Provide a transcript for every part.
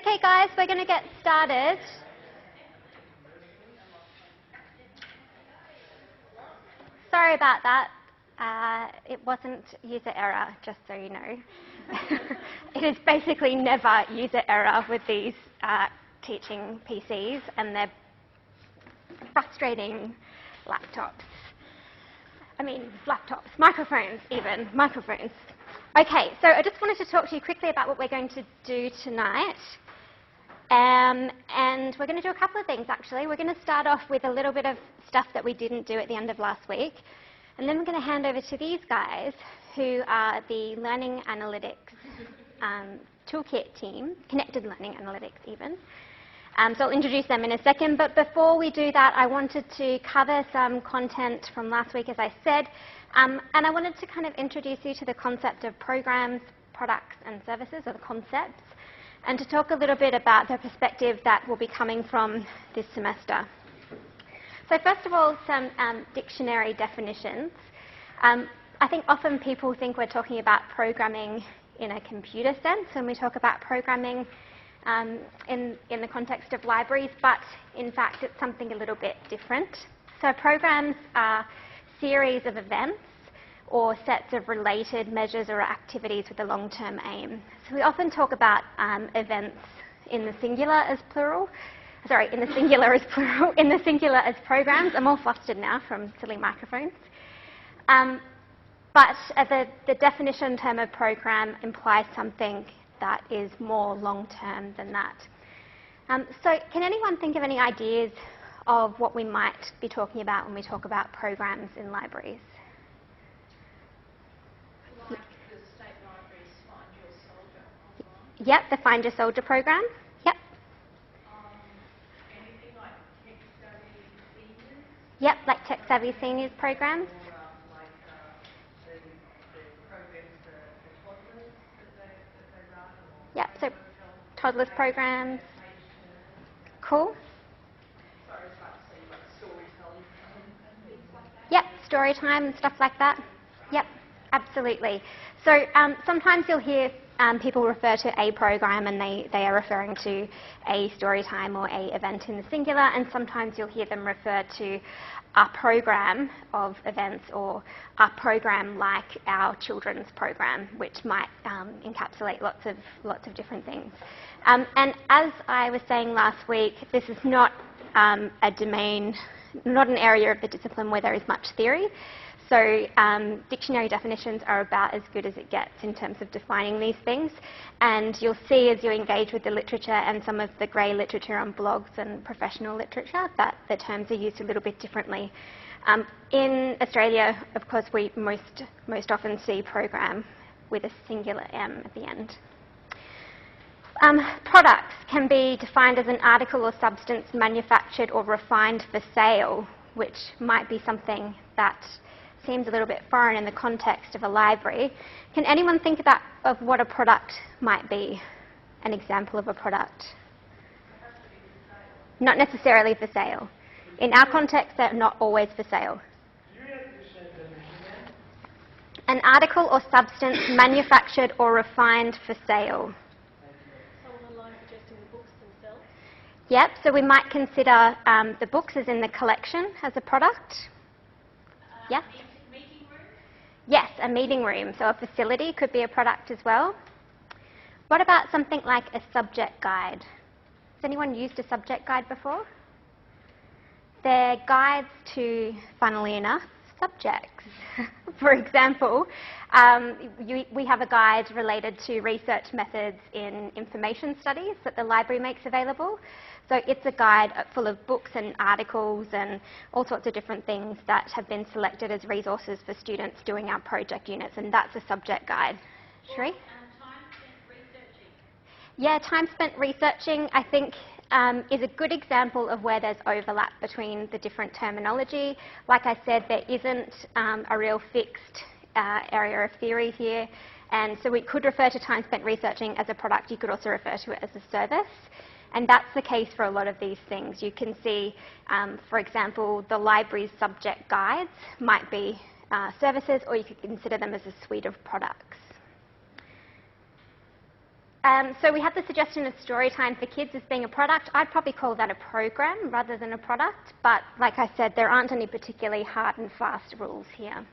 Okay guys, we're going to get started. Sorry about that. It wasn't user error, just so you know. It is basically never user error with these teaching PCs and their frustrating laptops. Microphones even, microphones. Okay, so I just wanted to talk to you quickly about what we're going to do tonight. And we're going to do a couple of things, actually. We're going to start off with a little bit of stuff that we didn't do at the end of last week. And then we're going to hand over to these guys, who are the Learning Analytics Toolkit team, Connected Learning Analytics even. So I'll introduce them in a second. But before we do that, I wanted to cover some content from last week, as I said. And I wanted to kind of introduce you to the concept of programs, products and services, or the concepts, and to talk a little bit about the perspective that will be coming from this semester. So first of all, some dictionary definitions. I think often people think we're talking about programming in a computer sense when we talk about programming in the context of libraries, but in fact it's something a little bit different. So programs are series of events or sets of related measures or activities with a long-term aim. So we often talk about events in the singular as plural. Sorry, in the singular as plural, in the singular as programs. I'm all flustered now from silly microphones. But the definition term of program implies something that is more long-term than that. So can anyone think of any ideas of what we might be talking about when we talk about programs in libraries? Like the State Library's Find Your Soldier online? Yep, the Find Your Soldier program. Yep. Anything like Tech-Savvy Seniors? Yep, like Tech-Savvy Seniors programs. Or like the programs for toddlers that they run? Yep, so toddlers programs. Cool. Yep, story time and stuff like that. Yep, absolutely. So sometimes you'll hear people refer to a program and they are referring to a story time or a event in the singular, and sometimes you'll hear them refer to a program of events or a program like our children's program, which might encapsulate lots of different things. And as I was saying last week, this is not a domain, not an area of the discipline where there is much theory. So dictionary definitions are about as good as it gets in terms of defining these things. And you'll see as you engage with the literature and some of the grey literature on blogs and professional literature that the terms are used a little bit differently. In Australia, of course, we most often see program with a singular M at the end. Products can be defined as an article or substance manufactured or refined for sale, which might be something that seems a little bit foreign in the context of a library. Can anyone think of what a product might be? An example of a product? Not necessarily for sale. In our context, they're not always for sale. An article or substance manufactured or refined for sale. Yep, so we might consider the books as in the collection as a product. Yeah? Meeting room? Yes, a meeting room. So a facility could be a product as well. What about something like a subject guide? Has anyone used a subject guide before? They're guides to, funnily enough, subjects. For example, we have a guide related to research methods in information studies that the library makes available. So it's a guide full of books and articles and all sorts of different things that have been selected as resources for students doing our project units, and that's a subject guide. Sheree? Time spent researching. Yeah, time spent researching, I think, is a good example of where there's overlap between the different terminology. Like I said, there isn't a real fixed area of theory here, and so we could refer to time spent researching as a product. You could also refer to it as a service. And that's the case for a lot of these things. You can see, for example, the library's subject guides might be services, or you could consider them as a suite of products. So we have the suggestion of Storytime for Kids as being a product. I'd probably call that a program rather than a product, but like I said, there aren't any particularly hard and fast rules here.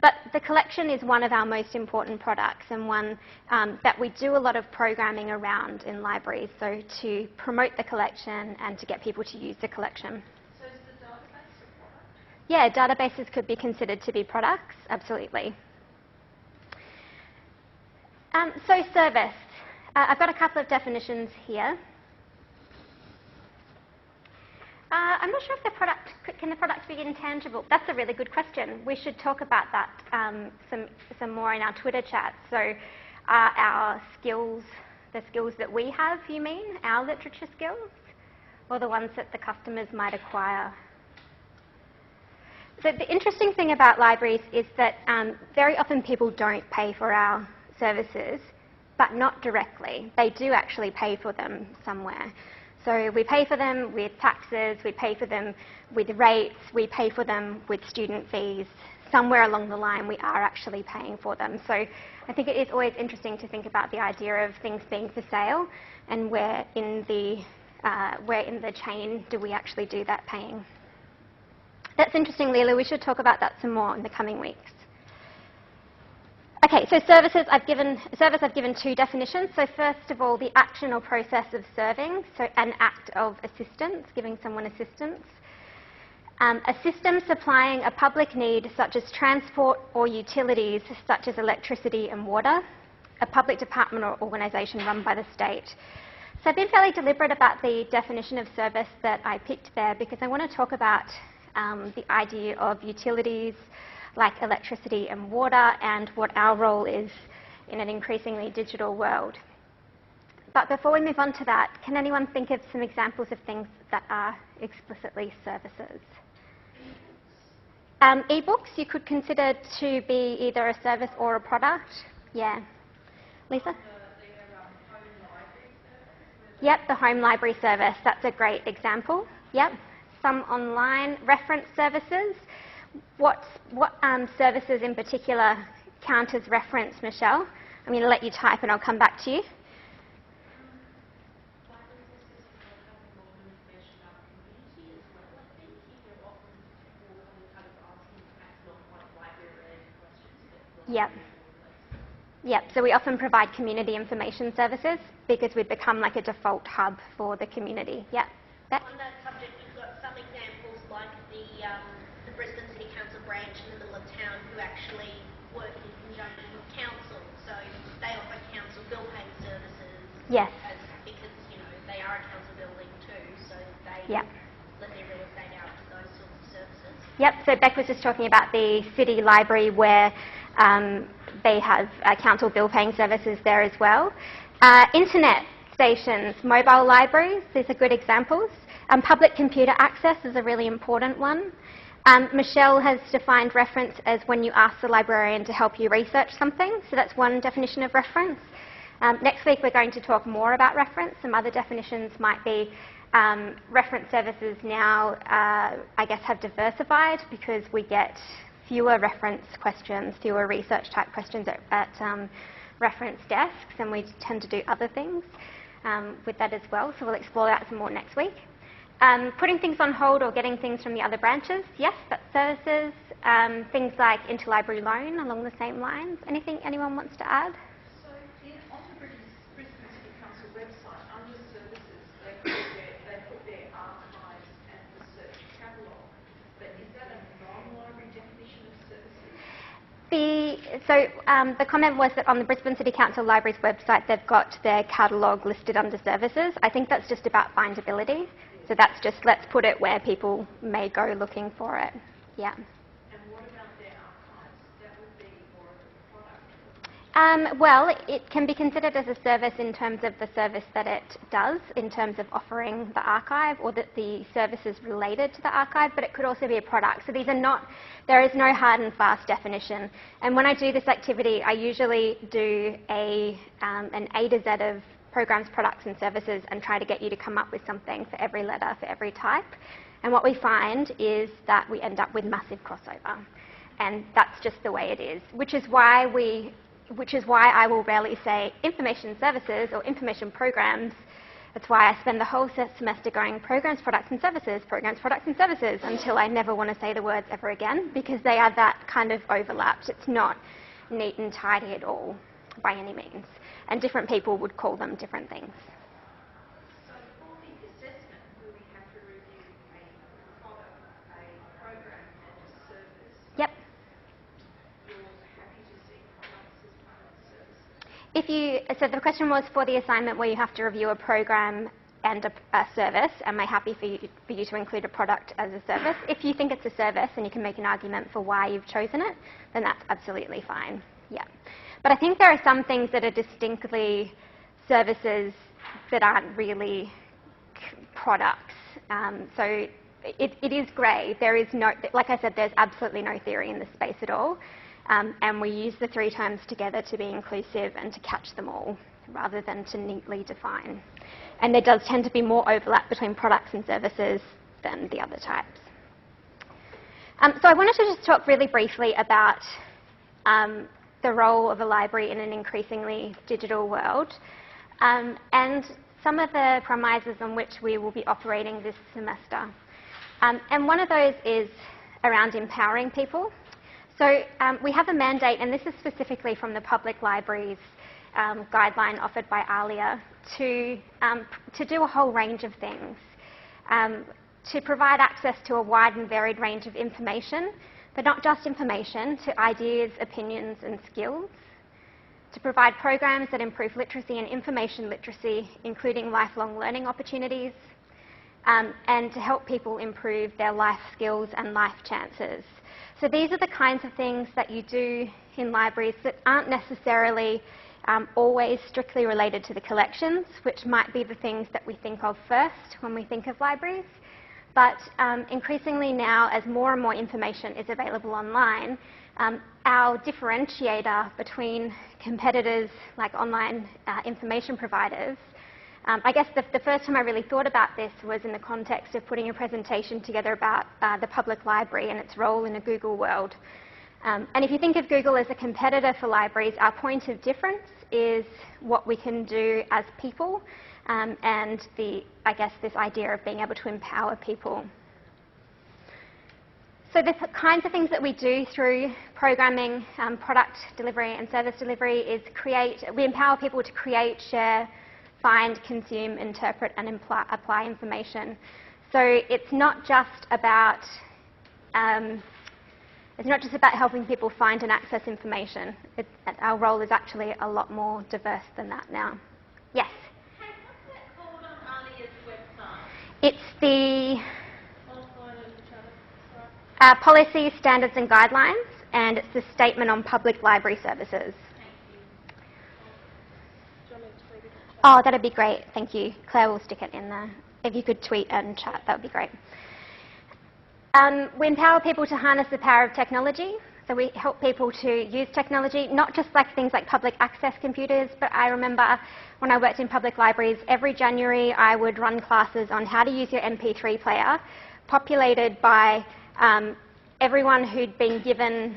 But the collection is one of our most important products and one that we do a lot of programming around in libraries, so to promote the collection and to get people to use the collection. So is the database a product? Yeah, databases could be considered to be products, absolutely. So service. I've got a couple of definitions here. I'm not sure if can the product be intangible? That's a really good question. We should talk about that some more in our Twitter chat. So our skills, the skills that we have, you mean? Our literature skills? Or the ones that the customers might acquire? So the interesting thing about libraries is that very often people don't pay for our services, but not directly. They do actually pay for them somewhere. So we pay for them with taxes, we pay for them with rates, we pay for them with student fees. Somewhere along the line we are actually paying for them. So I think it is always interesting to think about the idea of things being for sale and where in the chain do we actually do that paying. That's interesting, Leela. We should talk about that some more in the coming weeks. Okay, so service I've given two definitions. So first of all, the action or process of serving, so an act of assistance, giving someone assistance. A system supplying a public need such as transport or utilities such as electricity and water, a public department or organisation run by the state. So I've been fairly deliberate about the definition of service that I picked there because I want to talk about the idea of utilities, like electricity and water, and what our role is in an increasingly digital world. But before we move on to that, can anyone think of some examples of things that are explicitly services? E-books you could consider to be either a service or a product. Yeah. Lisa? Yep, the home library service. That's a great example. Yep. Some online reference services. What services in particular count as reference, Michelle? I'm going to let you type and I'll come back to you. Yep. Yep, so we often provide community information services because we've become like a default hub for the community. Yep. On that subject, we've got some examples like the Brisbane City Council branch in the middle of town who actually work in conjunction with council. So they offer council bill paying services. Yes. Because, you know, they are a council building too, so they yep. let their real estate out for those sorts of services. Yep, so Beck was just talking about the city library where they have council bill paying services there as well. Internet stations, mobile libraries, these are good examples. Public computer access is a really important one. Michelle has defined reference as when you ask the librarian to help you research something, so that's one definition of reference. Next week we're going to talk more about reference. Some other definitions might be reference services now, I guess, have diversified because we get fewer reference questions, fewer research type questions at reference desks, and we tend to do other things with that as well, so we'll explore that some more next week. Putting things on hold or getting things from the other branches, yes, that's services. Things like interlibrary loan along the same lines. Anything anyone wants to add? So on the Brisbane City Council website, under services, they put their archives and research catalogue. But is that a non-library definition of services? The comment was that on the Brisbane City Council Libraries website, they've got their catalogue listed under services. I think that's just about findability. So that's just, let's put it where people may go looking for it. Yeah. And what about their archives? That would be more of a product? Well, it can be considered as a service in terms of the service that it does, in terms of offering the archive or that the services related to the archive, but it could also be a product. So these are not, there is no hard and fast definition. And when I do this activity, I usually do an A to Z of programs, products and services and try to get you to come up with something for every letter, for every type. And what we find is that we end up with massive crossover. And that's just the way it is, which is why we which is why I will rarely say information services or information programs. That's why I spend the whole semester going programs, products and services, until I never want to say the words ever again, because they are that kind of overlapped. It's not neat and tidy at all by any means. And different people would call them different things. So for the assessment, will we have to review a product, a program and a service? Yep. You're happy to see products as part of the services? So the question was for the assignment where you have to review a program and a service, am I happy for you to include a product as a service? If you think it's a service and you can make an argument for why you've chosen it, then that's absolutely fine. Yeah. But I think there are some things that are distinctly services that aren't really products. So it is grey. There is no, like I said, there's absolutely no theory in this space at all. And we use the three terms together to be inclusive and to catch them all, rather than to neatly define. And there does tend to be more overlap between products and services than the other types. So I wanted to just talk really briefly about the role of a library in an increasingly digital world, and some of the premises on which we will be operating this semester. And one of those is around empowering people. So we have a mandate, and this is specifically from the Public Libraries guideline offered by ALIA, to do a whole range of things. To provide access to a wide and varied range of information, but not just information, to ideas, opinions and skills. To provide programs that improve literacy and information literacy, including lifelong learning opportunities, and to help people improve their life skills and life chances. So these are the kinds of things that you do in libraries that aren't necessarily always strictly related to the collections, which might be the things that we think of first when we think of libraries. But increasingly now, as more and more information is available online, our differentiator between competitors like online information providers, I guess the first time I really thought about this was in the context of putting a presentation together about the public library and its role in a Google world. And if you think of Google as a competitor for libraries, our point of difference is what we can do as people, and I guess this idea of being able to empower people. So the kinds of things that we do through programming, product delivery and service delivery is we empower people to create, share, find, consume, interpret and apply information. So it's not just about helping people find and access information. Our role is actually a lot more diverse than that now. Yes? Hey, what's that called on ALIA's website? It's the Policies, Standards and Guidelines, and it's the Statement on Public Library Services. Thank you. Oh, that'd be great. Thank you. Claire will stick it in there. If you could tweet and chat, that would be great. We empower people to harness the power of technology. So we help people to use technology, not just like things like public access computers, but I remember when I worked in public libraries, every January I would run classes on how to use your MP3 player, populated by everyone who'd been given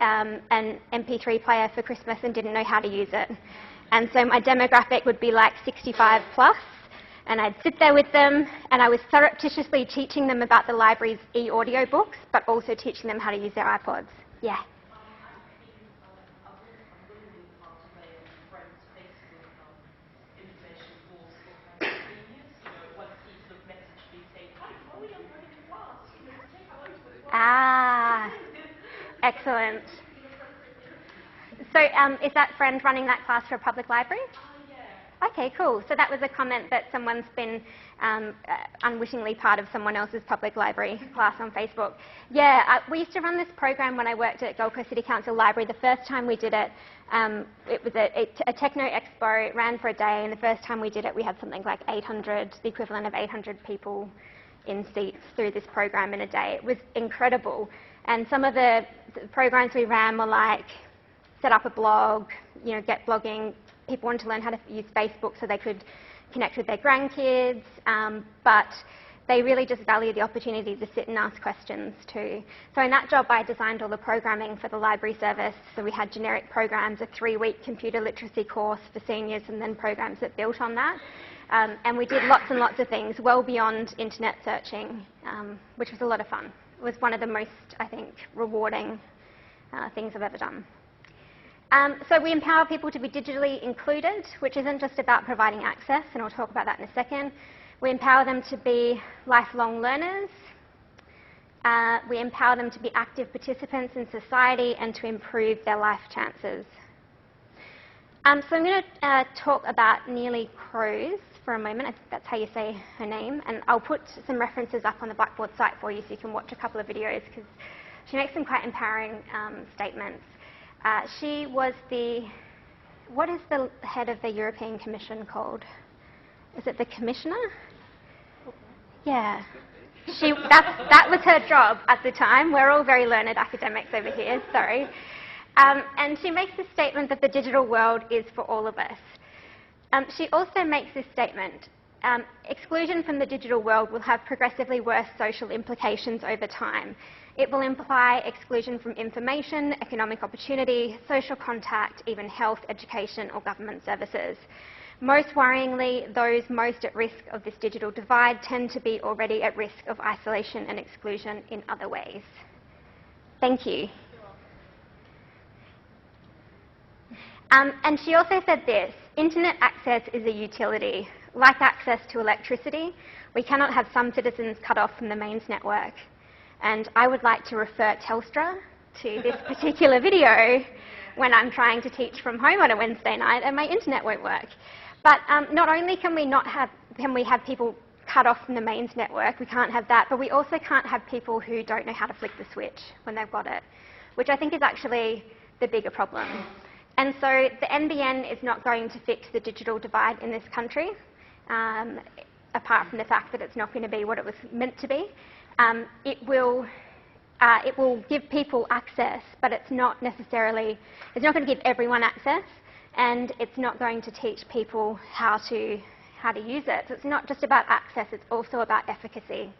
an MP3 player for Christmas and didn't know how to use it. And so my demographic would be like 65 plus, and I'd sit there with them, and I was surreptitiously teaching them about the library's e-audio books, but also teaching them how to use their iPods. Yeah. Ah, excellent. So is that friend running that class for a public library? Yeah. Okay, cool. So that was a comment that someone's been unwittingly part of someone else's public library class on Facebook. Yeah, we used to run this program when I worked at Gold Coast City Council Library. The first time we did it, it was a techno expo. It ran for a day, and the first time we did it, we had something like 800, the equivalent of 800 people in seats through this program in a day. It was incredible. And some of the programs we ran were like set up a blog, get blogging. People wanted to learn how to use Facebook so they could connect with their grandkids. But they really just value the opportunity to sit and ask questions too. So in that job, I designed all the programming for the library service. So we had generic programs, a 3-week computer literacy course for seniors, and then programs that built on that. And we did lots and lots of things well beyond internet searching, which was a lot of fun. It was one of the most, I think, rewarding things I've ever done. So we empower people to be digitally included, which isn't just about providing access, and I'll talk about that in a second. We empower them to be lifelong learners. We empower them to be active participants in society and to improve their life chances. So I'm going to talk about Neelie Kroes for a moment. I think that's how you say her name. And I'll put some references up on the Blackboard site for you so you can watch a couple of videos, because she makes some quite empowering statements. She was what is the head of the European Commission called? Is it the Commissioner? Yeah. That was her job at the time. We're all very learned academics over here, sorry. And she makes the statement that the digital world is for all of us. She also makes this statement: exclusion from the digital world will have progressively worse social implications over time. It will imply exclusion from information, economic opportunity, social contact, even health, education, or government services. Most worryingly, those most at risk of this digital divide tend to be already at risk of isolation and exclusion in other ways. Thank you. And she also said this: internet access is a utility. Like access to electricity, we cannot have some citizens cut off from the mains network. And I would like to refer Telstra to this particular video when I'm trying to teach from home on a Wednesday night and my internet won't work. But not only can we have people cut off from the mains network, we can't have that, but we also can't have people who don't know how to flick the switch when they've got it, which I think is actually the bigger problem. And so the NBN is not going to fix the digital divide in this country, apart from the fact that it's not going to be what it was meant to be. It will give people access, but it's not going to give everyone access, and it's not going to teach people how to use it. So it's not just about access, it's also about efficacy.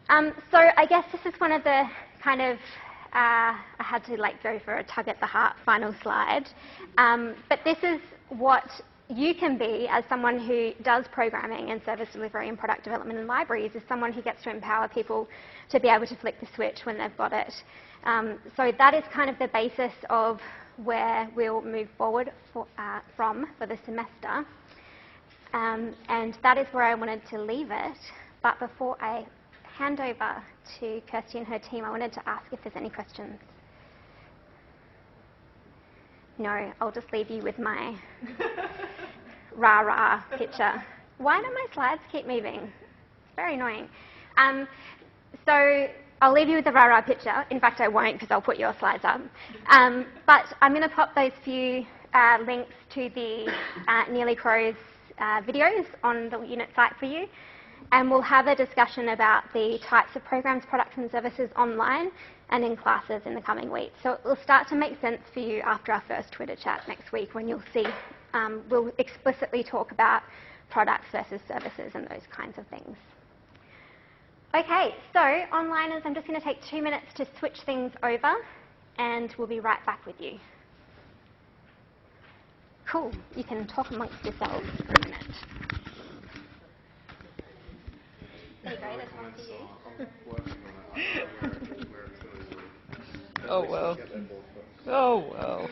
So I guess this is one of the kind of, I had to go for a tug at the heart final slide. But this is what you can be as someone who does programming and service delivery and product development in libraries, is someone who gets to empower people to be able to flick the switch when they've got it. So that is kind of the basis of where we'll move forward from for the semester. And that is where I wanted to leave it. But before I hand over to Kirsty and her team, I wanted to ask if there's any questions. No, I'll just leave you with my rah-rah picture. Why do my slides keep moving? It's very annoying. So I'll leave you with the rah-rah picture. In fact, I won't, because I'll put your slides up. But I'm going to pop those few links to the Neelie Kroes videos on the unit site for you. And we'll have a discussion about the types of programs, products and services online and in classes in the coming weeks. So it will start to make sense for you after our first Twitter chat next week, when you'll see we'll explicitly talk about products versus services and those kinds of things. Okay, so onliners, I'm just going to take 2 minutes to switch things over and we'll be right back with you. Cool, you can talk amongst yourselves for a minute. There you go, there's one for you. Oh well. Oh well.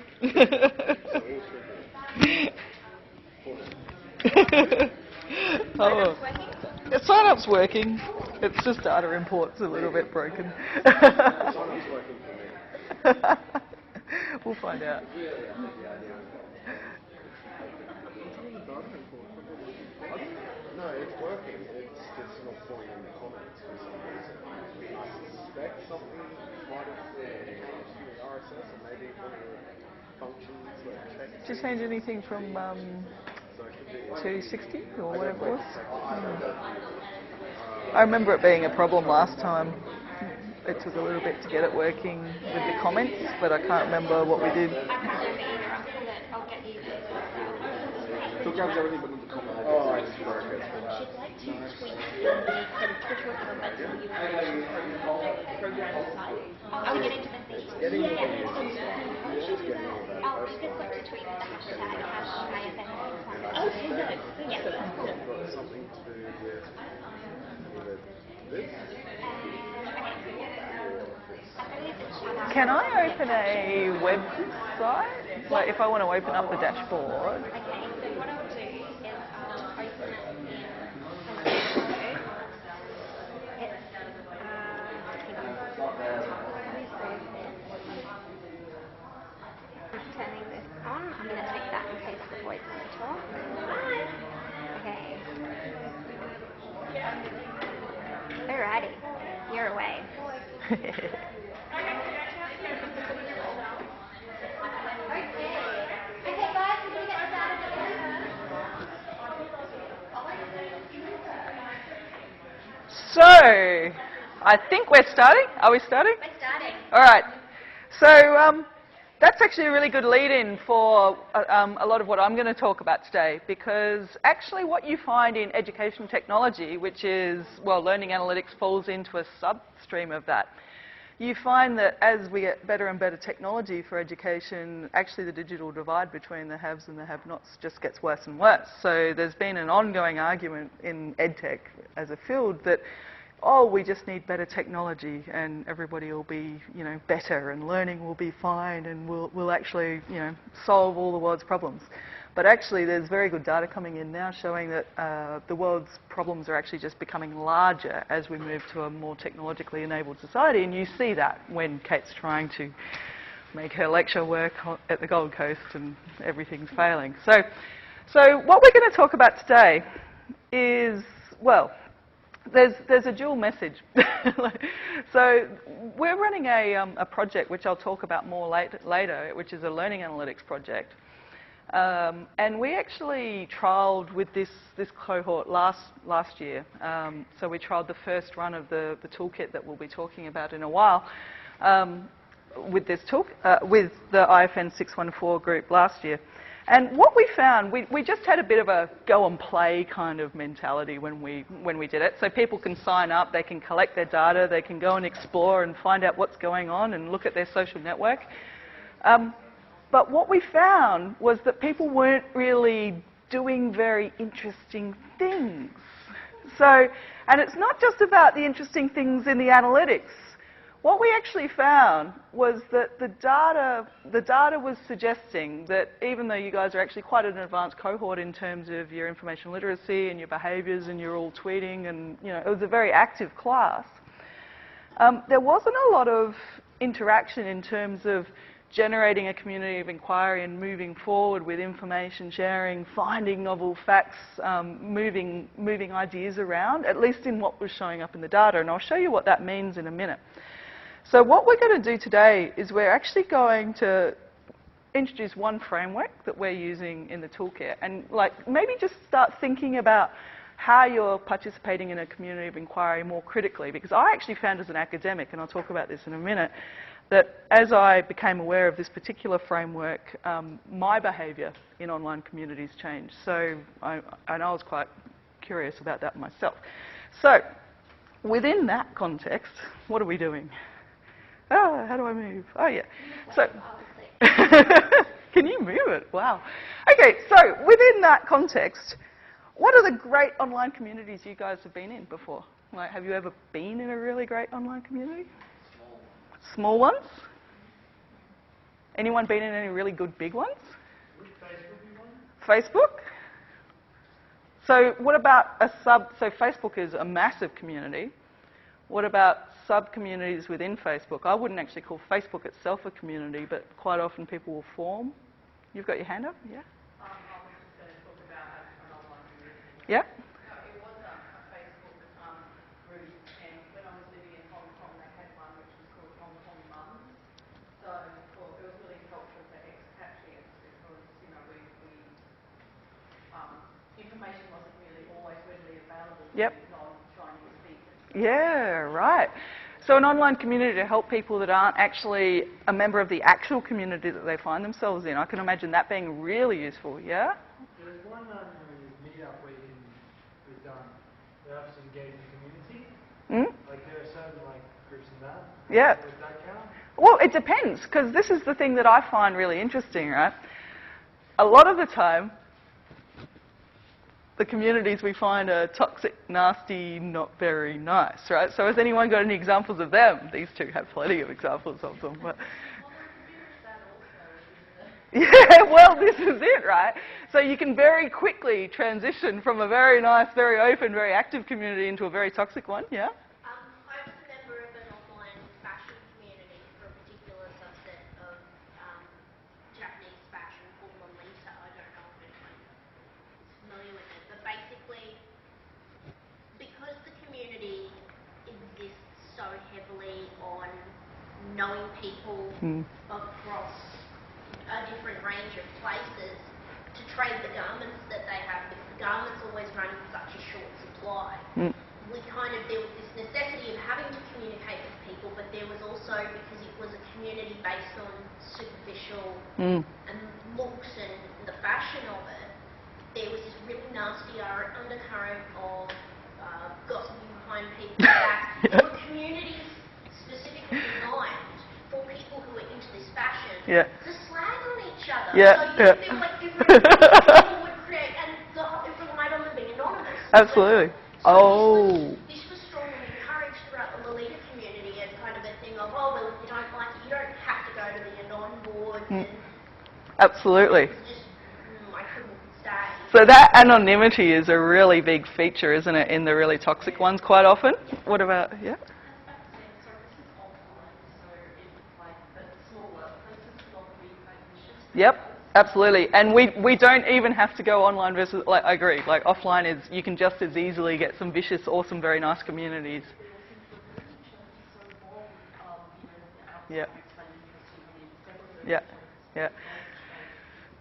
Oh. The sign-up's working. It's just data import's a little bit broken. Sign-up's working for me. We'll find out. No, it's working. It's just not pulling in the comments for some reason. I suspect something might have changed in the RSS, or maybe one of the functions that check. Did you change anything from 260 or whatever it was? I remember it being a problem last time. It took a little bit to get it working with the comments, but I can't remember what we did. So grabs everything but the comments. Oh, I just broke it. tweak Are we getting to the theme? Getting Yeah. to the music. It's just getting all that Oh, post we've just got to tweet the hashtag, #IFN. Okay, good. Yeah. got something to do with either this. Can I open a website? Like if I want to open up the dashboard? Okay, so what I'll do is I'll open it in turning this on. I'm going to take that in case the voice wants to talk. Okay. Alrighty, you're away. Okay guys, we're going to get started. So, I think we're starting. Are we starting? We're starting. All right. So that's actually a really good lead-in for a lot of what I'm going to talk about today, because actually what you find in education technology, which is, well, learning analytics falls into a substream of that. You find that as we get better and better technology for education, actually the digital divide between the haves and the have-nots just gets worse and worse. So there's been an ongoing argument in EdTech as a field that, oh, we just need better technology and everybody will be, better and learning will be fine and we'll actually, solve all the world's problems. But actually there's very good data coming in now showing that the world's problems are actually just becoming larger as we move to a more technologically enabled society, and you see that when Kate's trying to make her lecture work at the Gold Coast and everything's failing. So what we're going to talk about today is, well, there's a dual message. So we're running a project which I'll talk about more later, which is a learning analytics project. And we actually trialled with this cohort last year. So we trialled the first run of the toolkit that we'll be talking about in a while with this with the IFN 614 group last year. And what we found, we just had a bit of a go and play kind of mentality when we did it. So people can sign up, they can collect their data, they can go and explore and find out what's going on and look at their social network. But what we found was that people weren't really doing very interesting things. So, and it's not just about the interesting things in the analytics. What we actually found was that the data was suggesting that even though you guys are actually quite an advanced cohort in terms of your information literacy and your behaviours and you're all tweeting and, it was a very active class, there wasn't a lot of interaction in terms of generating a community of inquiry and moving forward with information sharing, finding novel facts, moving ideas around, at least in what was showing up in the data. And I'll show you what that means in a minute. So what we're going to do today is we're actually going to introduce one framework that we're using in the toolkit and maybe just start thinking about how you're participating in a community of inquiry more critically, because I actually found as an academic, and I'll talk about this in a minute, that as I became aware of this particular framework, my behaviour in online communities changed. So I was quite curious about that myself. So within that context, what are we doing? How do I move? Oh, yeah. So, can you move it? Wow. Okay, so within that context, what are the great online communities you guys have been in before? Have you ever been in a really great online community? Small ones? Anyone been in any really good big ones? Facebook? So what about so Facebook is a massive community. What about sub-communities within Facebook? I wouldn't actually call Facebook itself a community, but quite often people will form. You've got your hand up? Yeah? I was just going to talk about an online community. Yeah? It was a Facebook group, and when I was living in Hong Kong, they had one which was called Hong Kong Mums. So it was really helpful for expatriates because, information wasn't really always readily available Yep. to non-Chinese speakers. Yeah, right. So an online community to help people that aren't actually a member of the actual community that they find themselves in. I can imagine that being really useful, yeah? There's one meetup we've done perhaps engage the community? Mm? Like there are certain like groups in that. Yeah. Would that count? Well, it depends, because this is the thing that I find really interesting, right? A lot of the time, the communities we find are toxic, nasty, not very nice, right? So has anyone got any examples of them? These two have plenty of examples of them. But yeah, well, this is it, right? So you can very quickly transition from a very nice, very open, very active community into a very toxic one, yeah? I was a member of an online fashion community for a particular subset of Japanese fashion called Lolita. I don't know if anyone is familiar with it, but basically, because the community exists so heavily on knowing people across a different range of places to trade the garments that they have, because the garments always run in such a short supply. We kind of, there was this necessity of having to communicate with people, but there was also, because it was a community based on superficial and looks and the fashion of it, there was this really nasty undercurrent of gossiping behind people's back. There were communities specifically designed for people who are into this fashion to slag on each other. So you feel like different people would create, and it relied on them being anonymous. Absolutely. So this was strongly encouraged throughout the Lolita community as kind of a thing of, oh, well, if you don't like it, you don't have to go to the anon boards. And Absolutely. it was just, I couldn't stay. So that anonymity is a really big feature, isn't it, in the really toxic ones quite often? What about, yeah? Yep, absolutely. And we don't even have to go online versus, like, I agree, like offline is, you can just as easily get some vicious, awesome, very nice communities. Yeah. Yeah, yeah.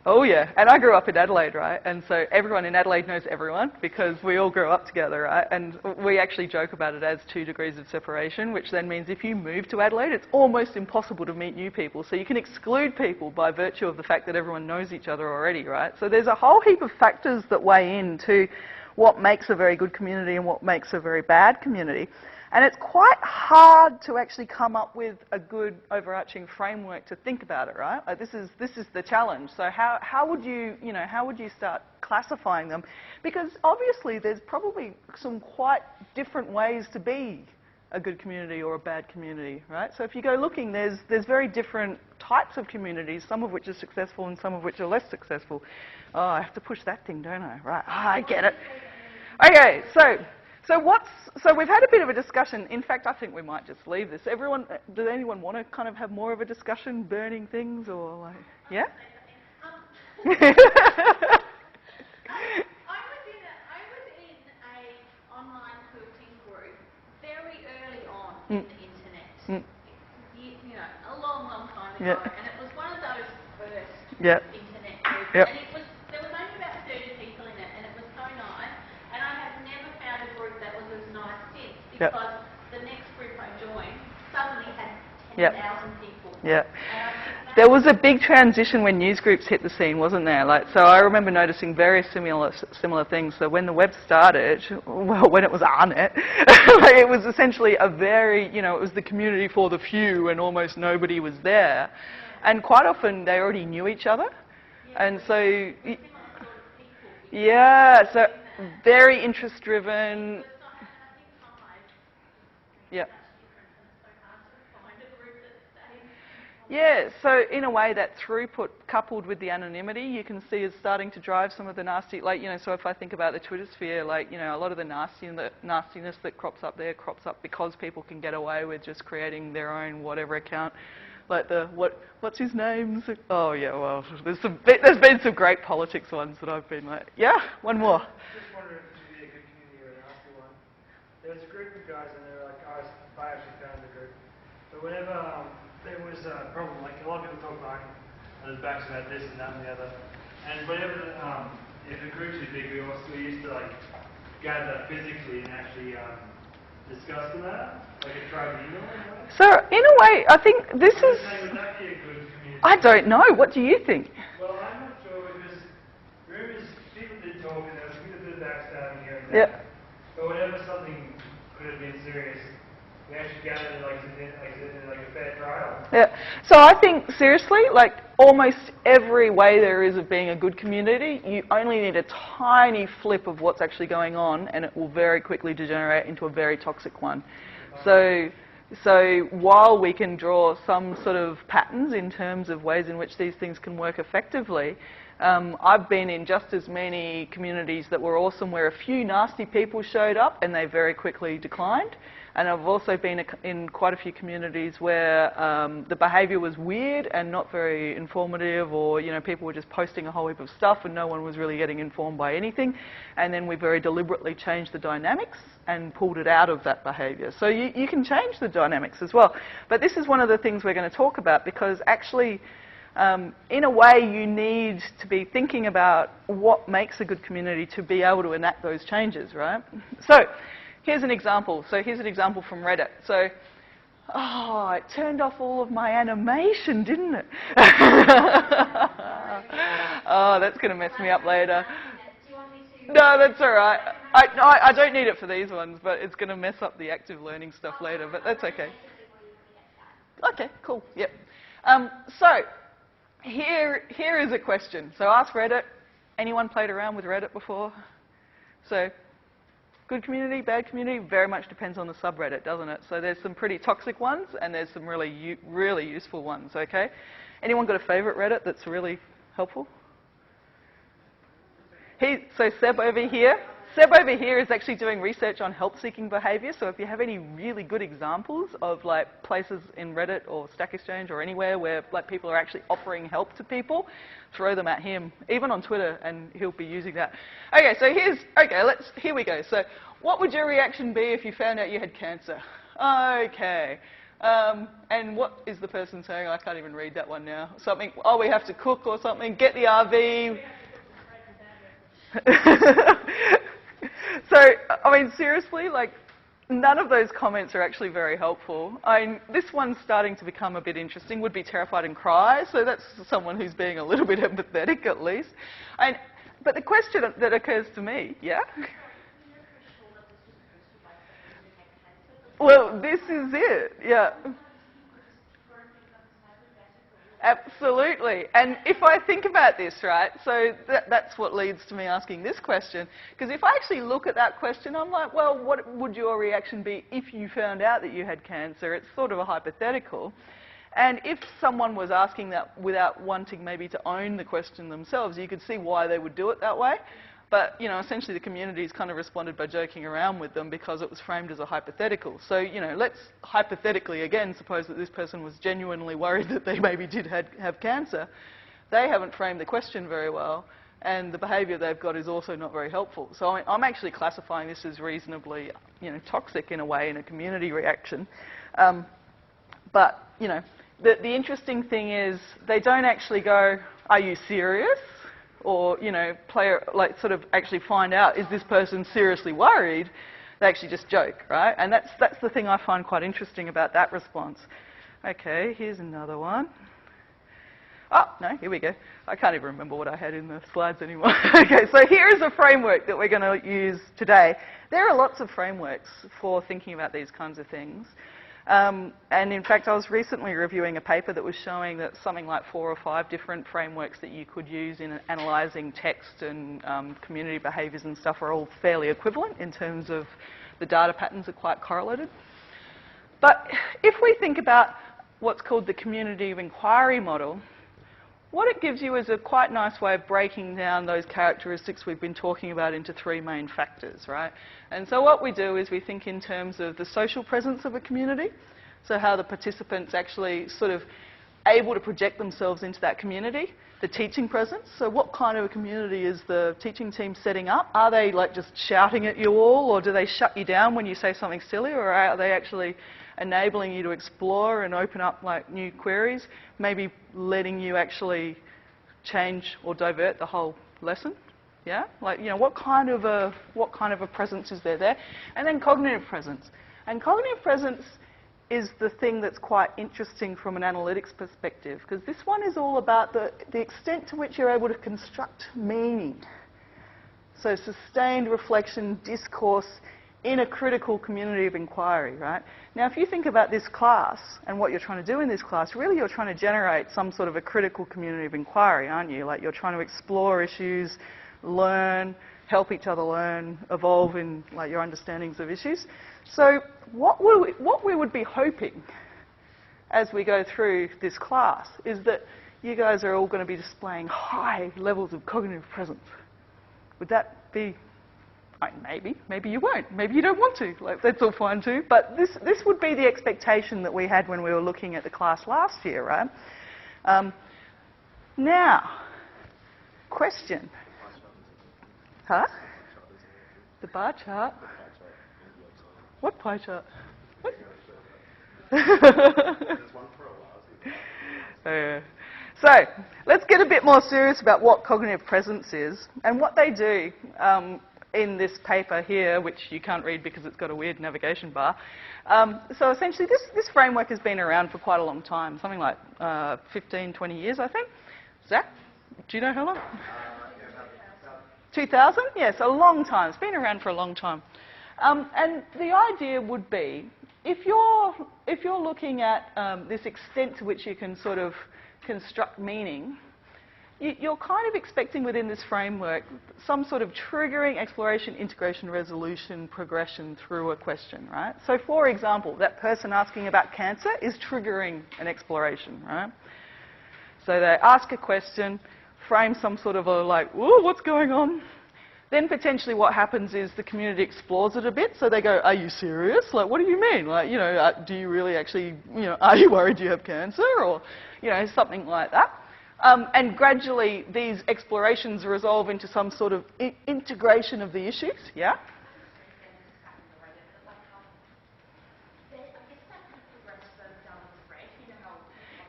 Oh yeah, and I grew up in Adelaide, right? And so everyone in Adelaide knows everyone because we all grew up together, right? And we actually joke about it as 2 degrees of separation, which then means if you move to Adelaide, it's almost impossible to meet new people. So you can exclude people by virtue of the fact that everyone knows each other already, right? So there's a whole heap of factors that weigh into what makes a very good community and what makes a very bad community. And it's quite hard to actually come up with a good overarching framework to think about it, right? Like this is the challenge. So how would you start classifying them? Because obviously there's probably some quite different ways to be a good community or a bad community, right? So if you go looking, there's very different types of communities, some of which are successful and some of which are less successful. Oh, I have to push that thing, don't I? Right, I get it. Okay, so we've had a bit of a discussion. In fact, I think we might just leave this. Does anyone want to kind of have more of a discussion, burning things, or like, yeah? I was in a online quilting group very early on in the internet. You know, a long time ago, and it was one of those first internet groups. And there was only about 30 people in it, and it was so nice. And I have never found a group that was as nice since, because the next group I joined suddenly had 10,000 people. There was a big transition when news groups hit the scene, wasn't there? Like, so I remember noticing very similar things. So when the web started, well, when it was ARNet, it was essentially a very, it was the community for the few, and almost nobody was there. And quite often they already knew each other, and so so very interest driven. Yeah, so in a way that throughput coupled with the anonymity you can see is starting to drive some of the nasty, so if I think about the Twitter sphere, a lot of the nastiness that crops up there crops up because people can get away with just creating their own whatever account. Like what's his name? Oh yeah, well, there's been some great politics ones that I've been like, yeah, one more. Just wondering if it would be a good community or a nasty one. There was a group of guys and they were like, I actually found the group. But whenever there was a problem, like a lot of people talk about and backs about this and that and the other. And whenever if a group's too big, we used to like gather physically and actually discuss the matter, like a tribunal. So in a way, I think this is. Would that be a good community? I don't know. What do you think? Well, I'm not sure because rumors, people did talk and there was a bit of backstabbing here and there. But whenever serious. We actually go into like a fair trial. Yeah. So I think, seriously, like almost every way there is of being a good community, you only need a tiny flip of what's actually going on and it will very quickly degenerate into a very toxic one. So while we can draw some sort of patterns in terms of ways in which these things can work effectively, I've been in just as many communities that were awesome where a few nasty people showed up and they very quickly declined. And I've also been in quite a few communities where the behaviour was weird and not very informative, or people were just posting a whole heap of stuff and no one was really getting informed by anything. And then we very deliberately changed the dynamics and pulled it out of that behaviour. So you can change the dynamics as well. But this is one of the things we're going to talk about, because actually, in a way, you need to be thinking about what makes a good community to be able to enact those changes, right? So here's an example. So here's an example from Reddit. So, it turned off all of my animation, didn't it? Oh, that's going to mess me up later. No, that's all right. I don't need it for these ones, but it's going to mess up the active learning stuff later, but that's okay. Okay, cool, yep. So, here is a question. So ask Reddit. Anyone played around with Reddit before? So, good community, bad community, very much depends on the subreddit, doesn't it? So there's some pretty toxic ones and there's some really useful ones, okay? Anyone got a favourite Reddit that's really helpful? So Seb over here is actually doing research on help-seeking behaviour. So if you have any really good examples of like places in Reddit or Stack Exchange or anywhere where like people are actually offering help to people, throw them at him, even on Twitter, and he'll be using that. Okay, so here we go. So what would your reaction be if you found out you had cancer? Okay. And what is the person saying? I can't even read that one now. Something, oh, we have to cook or something, get the RV. So, I mean, seriously, like, none of those comments are actually very helpful. This one's starting to become a bit interesting, would be terrified and cry, so that's someone who's being a little bit empathetic at least. But the question that occurs to me, yeah? Well, this is it, yeah. Absolutely. And if I think about this, right, so that's what leads to me asking this question. Because if I actually look at that question, I'm like, well, what would your reaction be if you found out that you had cancer? It's sort of a hypothetical. And if someone was asking that without wanting maybe to own the question themselves, you could see why they would do it that way. But, essentially the community's kind of responded by joking around with them because it was framed as a hypothetical. So, let's hypothetically, again, suppose that this person was genuinely worried that they maybe did have cancer. They haven't framed the question very well, and the behaviour they've got is also not very helpful. So I'm actually classifying this as reasonably, toxic in a way, in a community reaction. But, the interesting thing is they don't actually go, are you serious? Or, sort of actually find out, is this person seriously worried? They actually just joke, right? And that's the thing I find quite interesting about that response. Okay, here's another one. Oh, no, here we go. I can't even remember what I had in the slides anymore. Okay, so here is a framework that we're going to use today. There are lots of frameworks for thinking about these kinds of things. And in fact, I was recently reviewing a paper that was showing that something like 4 or 5 different frameworks that you could use in analysing text and community behaviours and stuff are all fairly equivalent in terms of the data patterns are quite correlated. But if we think about what's called the community of inquiry model, what it gives you is a quite nice way of breaking down those characteristics we've been talking about into 3 main factors, right? And so what we do is we think in terms of the social presence of a community, so how the participants actually sort of able to project themselves into that community, the teaching presence, so what kind of a community is the teaching team setting up? Are they like just shouting at you all, or do they shut you down when you say something silly, or are they actually enabling you to explore and open up like new queries, maybe letting you actually change or divert the whole lesson? Yeah, like what kind of a presence is there? And then cognitive presence. And cognitive presence is the thing that's quite interesting from an analytics perspective, because this one is all about the extent to which you're able to construct meaning. So sustained reflection, discourse, in a critical community of inquiry, right? Now, if you think about this class and what you're trying to do in this class, really you're trying to generate some sort of a critical community of inquiry, aren't you? Like you're trying to explore issues, learn, help each other learn, evolve in like your understandings of issues. So what we would be hoping as we go through this class is that you guys are all going to be displaying high levels of cognitive presence. Would that be... Maybe you won't. Maybe you don't want to. Like, that's all fine too. But this would be the expectation that we had when we were looking at the class last year, right? Now, question. Huh? The bar chart? What pie chart? What? So, let's get a bit more serious about what cognitive presence is and what they do in this paper here, which you can't read because it's got a weird navigation bar. So essentially, this framework has been around for quite a long time, something like 15, 20 years, I think. Zach, do you know how long? 2000? Yes, a long time. It's been around for a long time. And the idea would be, if you're looking at this extent to which you can sort of construct meaning, you're kind of expecting within this framework some sort of triggering exploration, integration, resolution, progression through a question, right? So for example, that person asking about cancer is triggering an exploration, right? So they ask a question, frame some sort of a like, ooh, what's going on? Then potentially what happens is the community explores it a bit. So they go, are you serious? Like, what do you mean? Like, you know, do you really actually, you know, are you worried you have cancer? Or, you know, something like that. And gradually these explorations resolve into some sort of integration of the issues, yeah?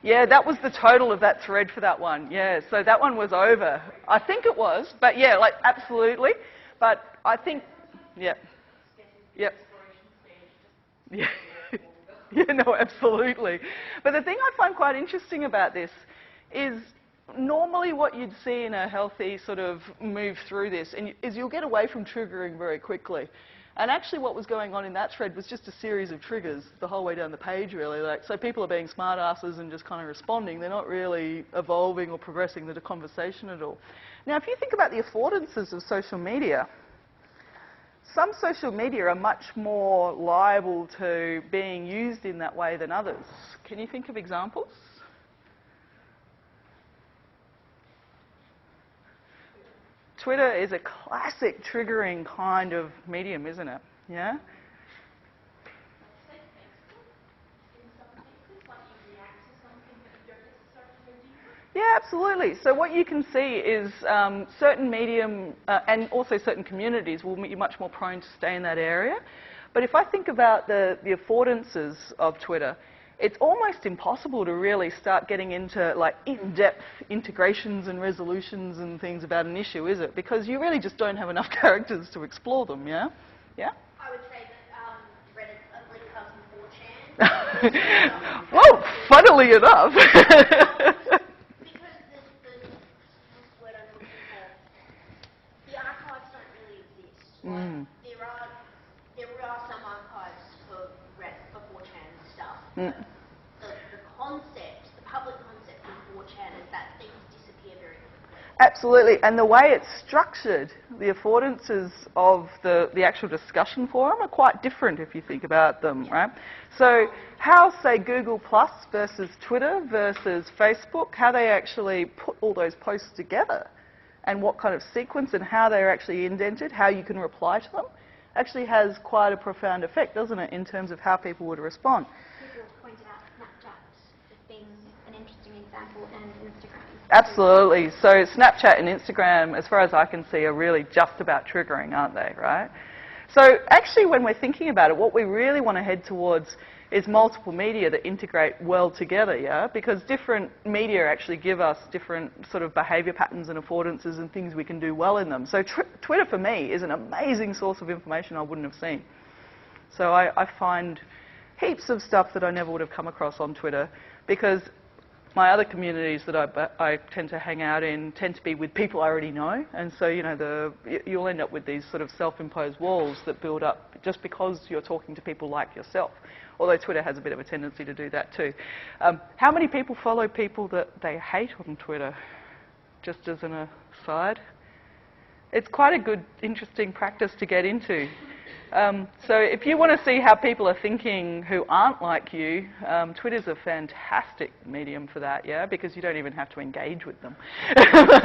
Yeah, that was the total of that thread for that one. Yeah, so that one was over. I think it was, but yeah, like absolutely. But I think, yeah, yeah, yeah, yeah, no, absolutely. But the thing I find quite interesting about this is normally what you'd see in a healthy sort of move through this is you'll get away from triggering very quickly. And actually what was going on in that thread was just a series of triggers the whole way down the page, really. Like, so people are being smartasses and just kind of responding. They're not really evolving or progressing the conversation at all. Now, if you think about the affordances of social media, some social media are much more liable to being used in that way than others. Can you think of examples? Twitter is a classic triggering kind of medium, isn't it? Yeah? Yeah, absolutely. So what you can see is certain medium and also certain communities will be much more prone to stay in that area. But if I think about the affordances of Twitter, it's almost impossible to really start getting into like in-depth integrations and resolutions and things about an issue, is it? Because you really just don't have enough characters to explore them, yeah? Yeah? I would say that Reddit's ugly cousin 4chan. Well, funnily enough. Because the word I'm looking for, the archives don't really exist. Like, there are some archives for Reddit, for 4chan stuff. The concept, the public concept of 4chan is that things disappear very quickly. Absolutely, and the way it's structured, the affordances of the actual discussion forum are quite different if you think about them, right? So how, say, Google Plus versus Twitter versus Facebook, how they actually put all those posts together and what kind of sequence and how they're actually indented, how you can reply to them, actually has quite a profound effect, doesn't it, in terms of how people would respond. People pointed out Snapchat as being an interesting example, and Instagram. Absolutely. So Snapchat and Instagram, as far as I can see, are really just about triggering, aren't they, right? So actually, when we're thinking about it, what we really want to head towards is multiple media that integrate well together, yeah? Because different media actually give us different sort of behaviour patterns and affordances and things we can do well in them. So Twitter, for me, is an amazing source of information I wouldn't have seen. So I find heaps of stuff that I never would have come across on Twitter because my other communities that I tend to hang out in tend to be with people I already know, and so you'll end up with these sort of self-imposed walls that build up just because you're talking to people like yourself. Although Twitter has a bit of a tendency to do that too. How many people follow people that they hate on Twitter? Just as an aside. It's quite a good, interesting practice to get into. So if you want to see how people are thinking who aren't like you, Twitter's a fantastic medium for that, yeah, because you don't even have to engage with them.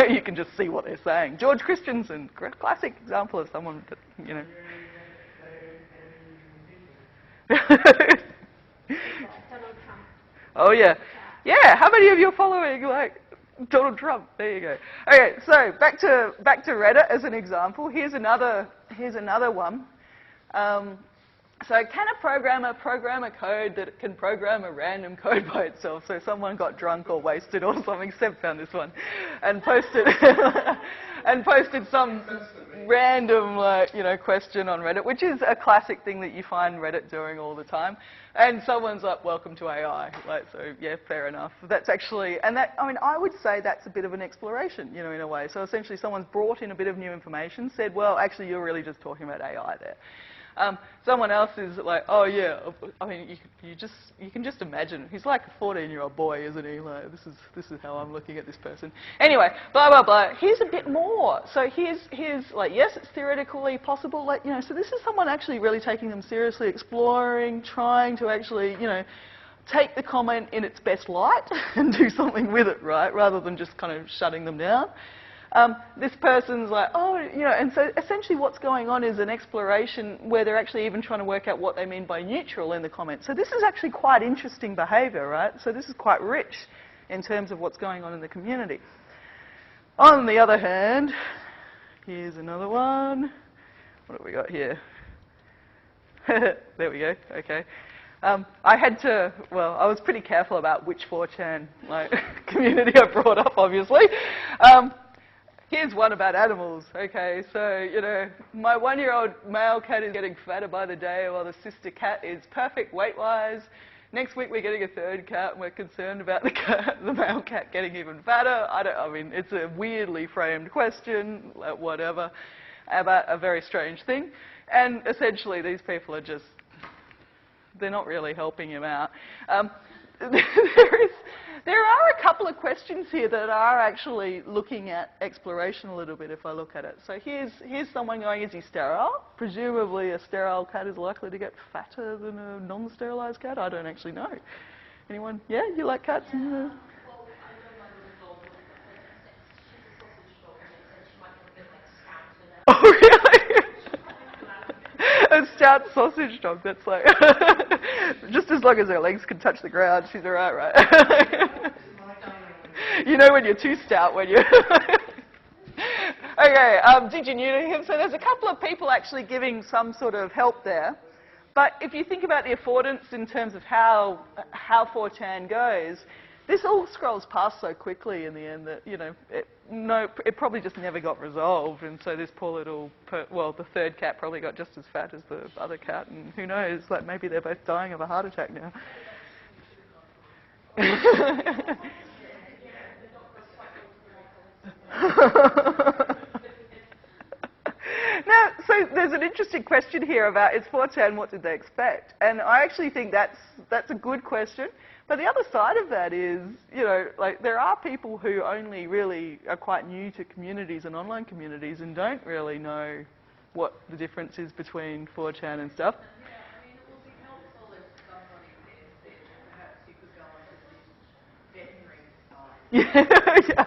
You can just see what they're saying. George Christensen, classic example of someone that, you know. Donald Trump. Oh yeah. Yeah, how many of you are following like Donald Trump? There you go. Okay, so back to Reddit as an example. Here's another one. So can a programmer program a code that can program a random code by itself? So someone got drunk or wasted or something. Seb found this one and posted some random question on Reddit, which is a classic thing that you find Reddit doing all the time. And someone's like, "Welcome to AI." So yeah, fair enough. That's actually, and that, I mean, I would say that's a bit of an exploration, in a way. So essentially, someone's brought in a bit of new information, said, "Well, actually, you're really just talking about AI there." Someone else is like, "Oh yeah," I mean, you can just imagine. He's like a 14-year-old boy, isn't he? Like, this is how I'm looking at this person. Anyway, blah blah blah. Here's a bit more. So here's like, yes, it's theoretically possible. Like, so this is someone actually really taking them seriously, exploring, trying to actually, take the comment in its best light and do something with it, right? Rather than just kind of shutting them down. This person's like, oh, and so essentially what's going on is an exploration where they're actually even trying to work out what they mean by neutral in the comments. So this is actually quite interesting behaviour, right? So this is quite rich in terms of what's going on in the community. On the other hand, here's another one. What have we got here? There we go, okay. I was pretty careful about which 4chan community I brought up, obviously. Here's one about animals, okay, so, my 1-year-old male cat is getting fatter by the day while the sister cat is perfect weight-wise. Next week we're getting a third cat and we're concerned about the male cat getting even fatter. I mean, it's a weirdly framed question, whatever, about a very strange thing. And essentially these people are they're not really helping him out. There are a couple of questions here that are actually looking at exploration a little bit if I look at it. So here's someone going, is he sterile? Presumably a sterile cat is likely to get fatter than a non-sterilised cat. I don't actually know. Anyone? Yeah, you like cats? Well, I don't know the result of it. She's a sausage dog, and she might get a bit like stout. Oh, really? A stout sausage dog, that's like... just as long as her legs can touch the ground, she's all right? You know when you're too stout when you... Okay, did you neuter him? So there's a couple of people actually giving some sort of help there. But if you think about the affordance in terms of how 4chan goes, this all scrolls past so quickly in the end that, it probably just never got resolved. And so this poor little, the third cat probably got just as fat as the other cat. And who knows, like maybe they're both dying of a heart attack now. Now, so there's an interesting question here about, is 4chan, what did they expect? And I actually think that's a good question. But the other side of that is, there are people who only really are quite new to communities and online communities and don't really know what the difference is between 4chan and stuff. Yeah, I mean, it would be helpful if somebody said that perhaps you could go onto this veterinary site. Yeah.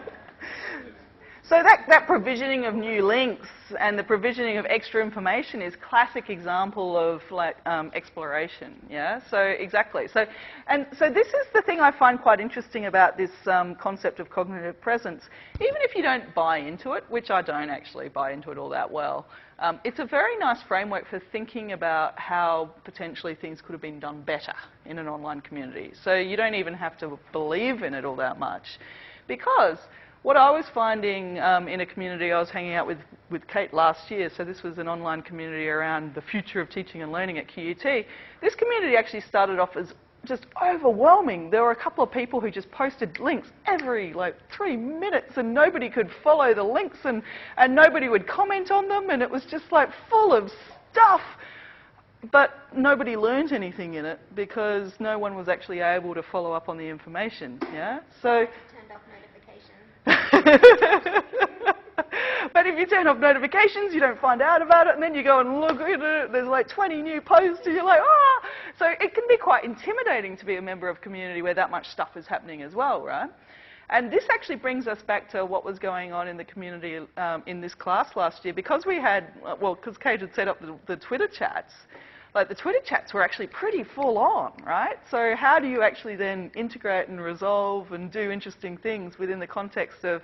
So that provisioning of new links and the provisioning of extra information is classic example of exploration. Yeah. So exactly. So this is the thing I find quite interesting about this concept of cognitive presence. Even if you don't buy into it, which I don't actually buy into it all that well, it's a very nice framework for thinking about how potentially things could have been done better in an online community. So you don't even have to believe in it all that much, because what I was finding in a community I was hanging out with Kate last year, so this was an online community around the future of teaching and learning at QUT. This community actually started off as just overwhelming. There were a couple of people who just posted links every 3 minutes, and nobody could follow the links, and nobody would comment on them, and it was just full of stuff. But nobody learned anything in it because no one was actually able to follow up on the information. Yeah. So. Turned off notifications. But if you turn off notifications, you don't find out about it, and then you go and look at it, there's 20 new posts, and you're like, ah! So it can be quite intimidating to be a member of a community where that much stuff is happening as well, right? And this actually brings us back to what was going on in the community in this class last year, because we had, because Kate had set up the Twitter chats. The Twitter chats were actually pretty full on, right? So how do you actually then integrate and resolve and do interesting things within the context of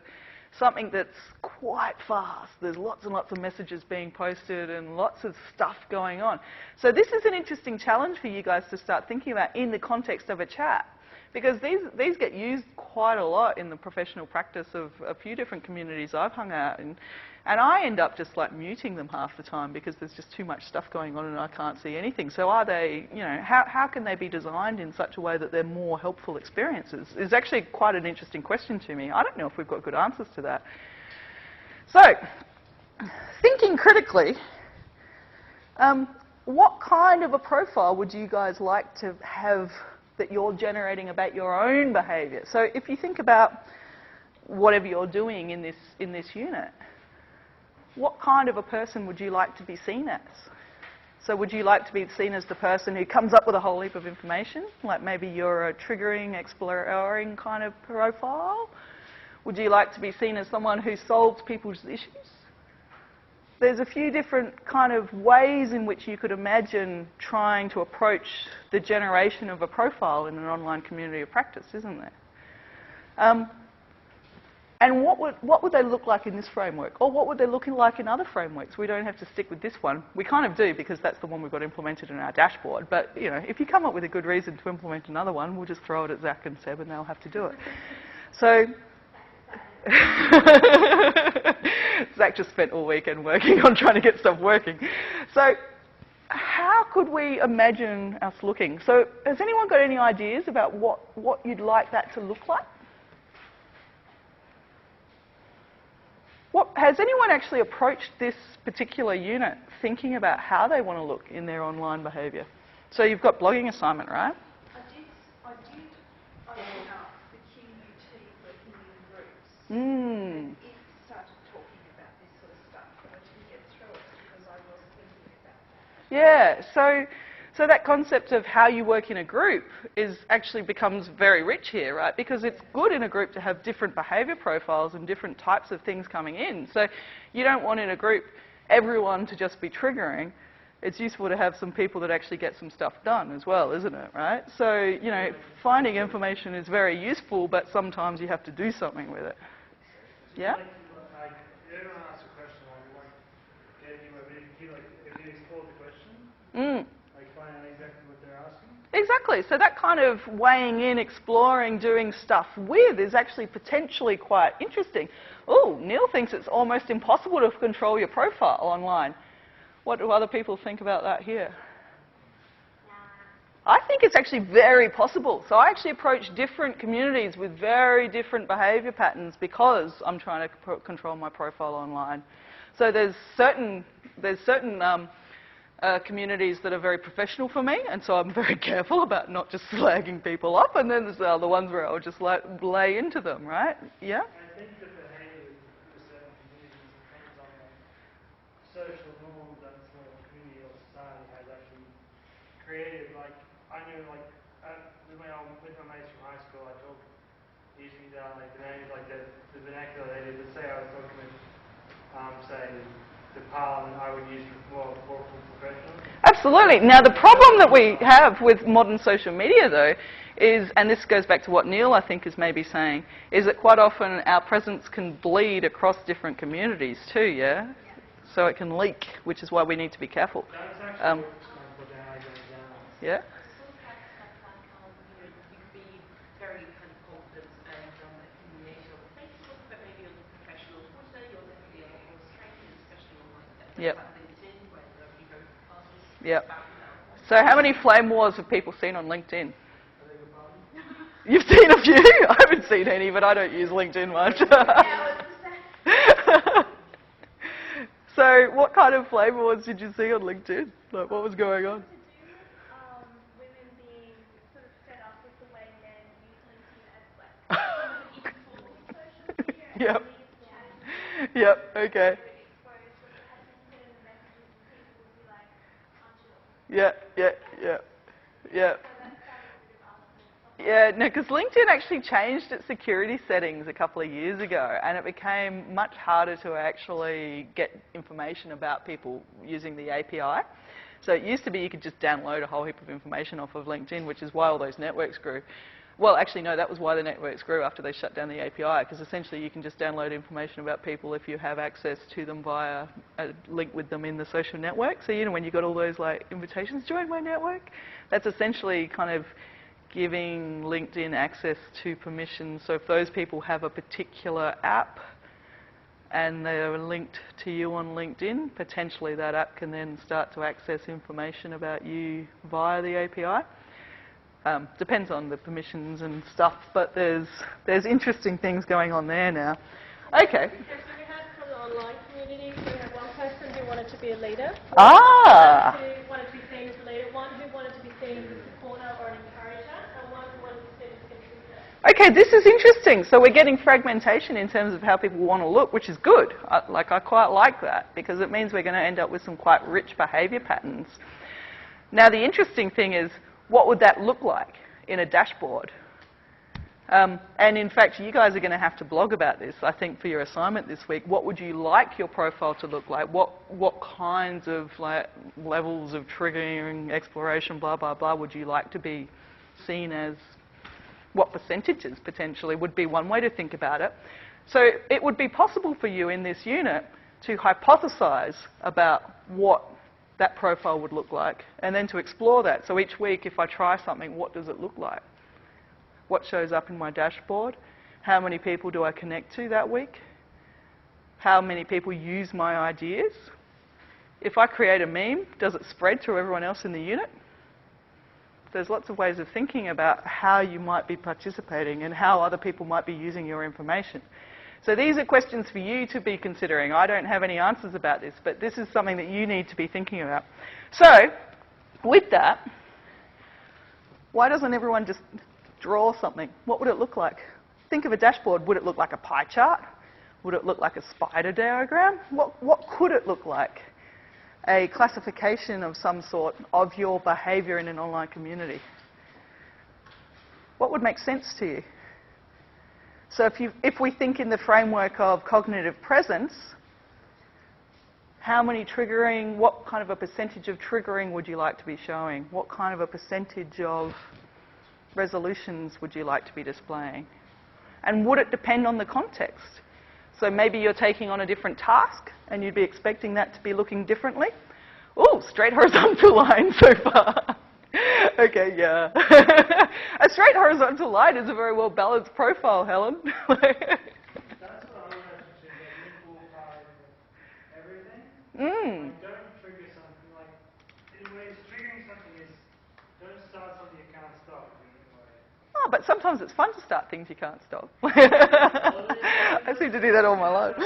something that's quite fast? There's lots and lots of messages being posted and lots of stuff going on. So this is an interesting challenge for you guys to start thinking about in the context of a chat, because these get used quite a lot in the professional practice of a few different communities I've hung out in. And I end up just muting them half the time because there's just too much stuff going on and I can't see anything. So are they, how can they be designed in such a way that they're more helpful experiences? Is actually quite an interesting question to me. I don't know if we've got good answers to that. So, thinking critically, what kind of a profile would you guys like to have that you're generating about your own behaviour? So if you think about whatever you're doing in this unit, what kind of a person would you like to be seen as? So would you like to be seen as the person who comes up with a whole heap of information? Like maybe you're a triggering, exploring kind of profile? Would you like to be seen as someone who solves people's issues? There's a few different kind of ways in which you could imagine trying to approach the generation of a profile in an online community of practice, isn't there? And what would they look like in this framework? Or what would they look like in other frameworks? We don't have to stick with this one. We kind of do because that's the one we've got implemented in our dashboard. But, if you come up with a good reason to implement another one, we'll just throw it at Zach and Seb and they'll have to do it. So Zach just spent all weekend working on trying to get stuff working. So how could we imagine us looking? So has anyone got any ideas about what you'd like that to look like? Has anyone actually approached this particular unit thinking about how they want to look in their online behaviour? So you've got blogging assignment, right? I did open up the QUT working in groups. Mm. And it started talking about this sort of stuff, but I didn't get through it because I was thinking about that. Yeah, so that concept of how you work in a group actually becomes very rich here, right? Because it's good in a group to have different behaviour profiles and different types of things coming in. So you don't want in a group everyone to just be triggering. It's useful to have some people that actually get some stuff done as well, isn't it, right? So, finding information is very useful, but sometimes you have to do something with it. Yeah? Everyone asks a question, if you explore the question, Mm. find out exactly what they're asking. Exactly. So that kind of weighing in, exploring, doing stuff with is actually potentially quite interesting. Oh, Neil thinks it's almost impossible to control your profile online. What do other people think about that here? I think it's actually very possible. So I actually approach different communities with very different behaviour patterns because I'm trying to control my profile online. So there's certain communities that are very professional for me, and so I'm very careful about not just slagging people up, and then there's the other ones where I'll just lay into them, right? Yeah? I think the behaviour of certain communities depends on the social norms that the community or society has actually created. I knew, with my mates from high school, I talked using the names, the vernacular they did. Let's say I was talking with, say, the Parliament, I would use more professional. Absolutely. Now, the problem that we have with modern social media, though, is, and this goes back to what Neil, I think, is maybe saying, is that quite often our presence can bleed across different communities too, yeah? So it can leak, which is why we need to be careful. That's actually Yeah? Yep. Yep. So how many flame wars have people seen on LinkedIn? You've seen a few? I haven't seen any, but I don't use LinkedIn much. So what kind of flavour ones did you see on LinkedIn? Like, what was going on? Women being sort of fed up with the way men use LinkedIn as like Yep. Yep, okay. Yeah, yeah, yeah, yeah. Yeah, no, because LinkedIn actually changed its security settings a couple of years ago, and it became much harder to actually get information about people using the API. So it used to be you could just download a whole heap of information off of LinkedIn, which is why all those networks grew. Well, actually, no, that was why the networks grew after they shut down the API, because essentially you can just download information about people if you have access to them via a link with them in the social network. So, you know, when you got all those like invitations, join my network, that's essentially kind of giving LinkedIn access to permissions. So if those people have a particular app and they're linked to you on LinkedIn, potentially that app can then start to access information about you via the API. Depends on the permissions and stuff, but there's interesting things going on there now. Okay. So we had from the online community, we had one person who wanted to be a leader, Ah. one who wanted to be seen as a leader, one who wanted to be seen as a supporter or an encourager, and one who wanted to be seen as a contributor. Okay, this is interesting. So we're getting fragmentation in terms of how people want to look, which is good. I quite like that, because it means we're going to end up with some quite rich behaviour patterns. Now, the interesting thing is, what would that look like in a dashboard? And in fact, you guys are going to have to blog about this, I think, for your assignment this week. What would you like your profile to look like? What kinds of like levels of triggering, exploration, blah, blah, blah, would you like to be seen as? What percentages, potentially, would be one way to think about it. So it would be possible for you in this unit to hypothesize about what that profile would look like, and then to explore that. So each week, if I try something, what does it look like? What shows up in my dashboard? How many people do I connect to that week? How many people use my ideas? If I create a meme, does it spread to everyone else in the unit? There's lots of ways of thinking about how you might be participating and how other people might be using your information. So these are questions for you to be considering. I don't have any answers about this, but this is something that you need to be thinking about. So, with that, why doesn't everyone just draw something? What would it look like? Think of a dashboard. Would it look like a pie chart? Would it look like a spider diagram? What could it look like? A classification of some sort of your behaviour in an online community. What would make sense to you? So if we think in the framework of cognitive presence, how many triggering, what kind of a percentage of triggering would you like to be showing? What kind of a percentage of resolutions would you like to be displaying? And would it depend on the context? So maybe you're taking on a different task and you'd be expecting that to be looking differently. Oh, straight horizontal line so far. Okay, yeah. A straight horizontal line is a very well balanced profile, Helen. That's what I want to say, like equal part of everything. Like, don't trigger something, like, in ways, triggering something is, don't start something you can't stop. Oh, but sometimes it's fun to start things you can't stop. I seem to do that all my life.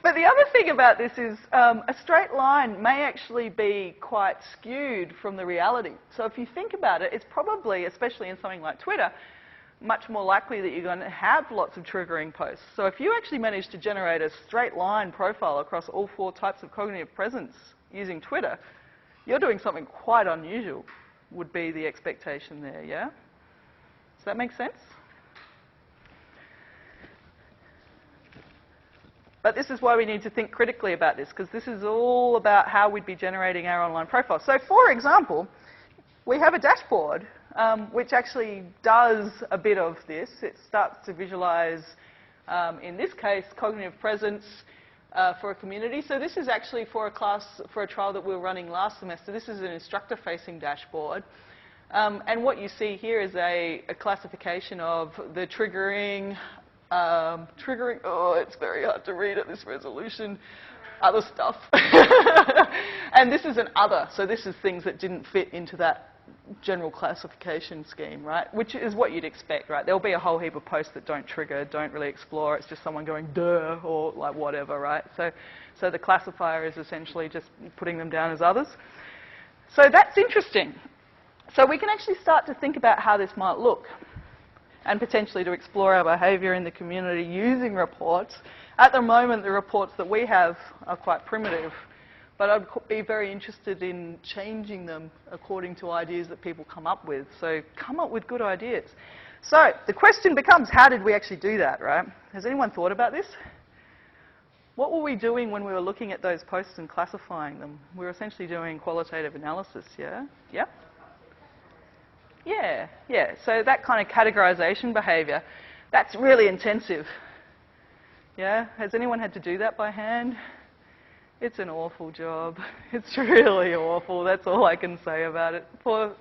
But the other thing about this is a straight line may actually be quite skewed from the reality. So if you think about it, it's probably, especially in something like Twitter, much more likely that you're going to have lots of triggering posts. So if you actually manage to generate a straight line profile across all 4 types of cognitive presence using Twitter, you're doing something quite unusual, would be the expectation there, yeah? Does that make sense? But this is why we need to think critically about this, because this is all about how we'd be generating our online profile. So, for example, we have a dashboard which actually does a bit of this. It starts to visualize, in this case, cognitive presence for a community. So this is actually for a class, for a trial that we were running last semester. This is an instructor-facing dashboard. And what you see here is a classification of the triggering, oh, it's very hard to read at this resolution, other stuff. And this is an other, so this is things that didn't fit into that general classification scheme, right? Which is what you'd expect, right? There'll be a whole heap of posts that don't trigger, don't really explore. It's just someone going, duh, or like whatever, right? So the classifier is essentially just putting them down as others. So that's interesting. So we can actually start to think about how this might look and potentially to explore our behaviour in the community using reports. At the moment, the reports that we have are quite primitive, but I'd be very interested in changing them according to ideas that people come up with. So come up with good ideas. So the question becomes, how did we actually do that, right? Has anyone thought about this? What were we doing when we were looking at those posts and classifying them? We were essentially doing qualitative analysis, yeah? Yeah? Yeah. So that kind of categorization behaviour, that's really intensive. Yeah? Has anyone had to do that by hand? It's an awful job. It's really awful. That's all I can say about it. Poor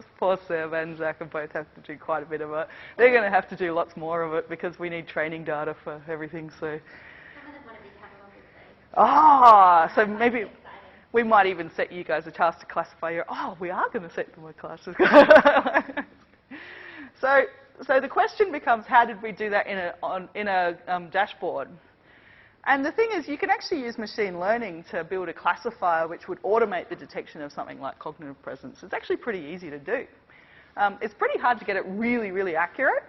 Seb and Zach both have to do quite a bit of it. They're going to have to do lots more of it because we need training data for everything. So. Some of them want to be cataloguers, so maybe we might even set you guys a task to classify your. Oh, we are going to set them a class. So the question becomes, how did we do that in a dashboard? And the thing is, you can actually use machine learning to build a classifier which would automate the detection of something like cognitive presence. It's actually pretty easy to do. It's pretty hard to get it really, really accurate.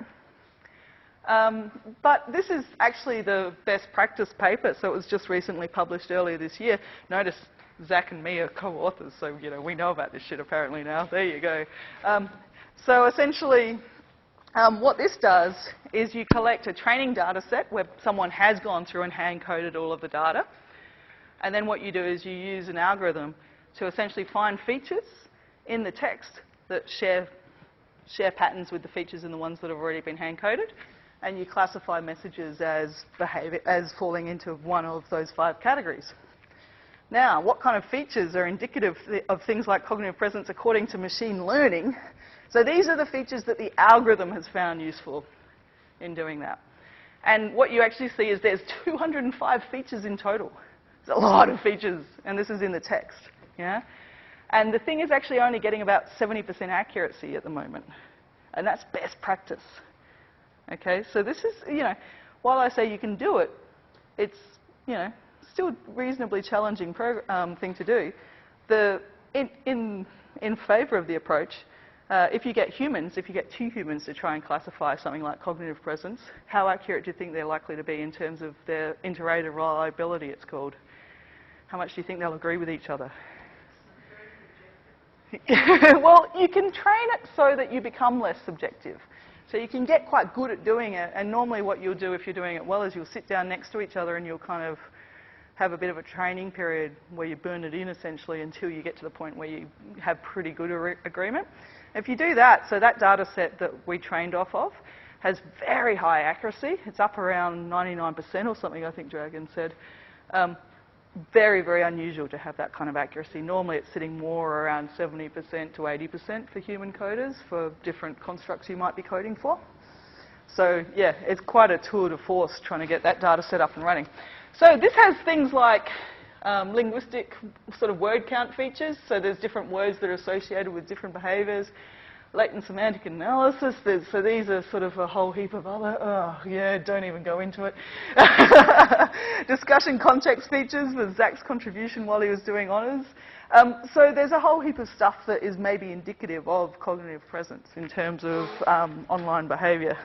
But this is actually the best practice paper, so it was just recently published earlier this year. Notice Zach and me are co-authors, so we know about this shit apparently now. There you go. So essentially, what this does is you collect a training data set where someone has gone through and hand-coded all of the data. And then what you do is you use an algorithm to essentially find features in the text that share patterns with the features in the ones that have already been hand-coded. And you classify messages as falling into one of those 5 categories. Now, what kind of features are indicative of things like cognitive presence according to machine learning? So these are the features that the algorithm has found useful in doing that. And what you actually see is there's 205 features in total. There's a lot of features, and this is in the text. Yeah? And the thing is actually only getting about 70% accuracy at the moment. And that's best practice. Okay, so this is, while I say you can do it, it's, still a reasonably challenging thing to do. In favour of the approach, if you get 2 humans to try and classify something like cognitive presence, how accurate do you think they're likely to be in terms of their inter-rater reliability, it's called? How much do you think they'll agree with each other? Well, you can train it so that you become less subjective. So you can get quite good at doing it, and normally what you'll do if you're doing it well is you'll sit down next to each other and you'll kind of have a bit of a training period where you burn it in essentially until you get to the point where you have pretty good agreement. If you do that, so that data set that we trained off of has very high accuracy. It's up around 99% or something, I think Dragon said. Very, very unusual to have that kind of accuracy. Normally it's sitting more around 70% to 80% for human coders for different constructs you might be coding for. So yeah, it's quite a tour de force trying to get that data set up and running. So this has things like linguistic sort of word count features. So there's different words that are associated with different behaviours. Latent semantic analysis. So these are sort of a whole heap of other, don't even go into it. Discussion context features was Zach's contribution while he was doing honours. So there's a whole heap of stuff that is maybe indicative of cognitive presence in terms of online behaviour.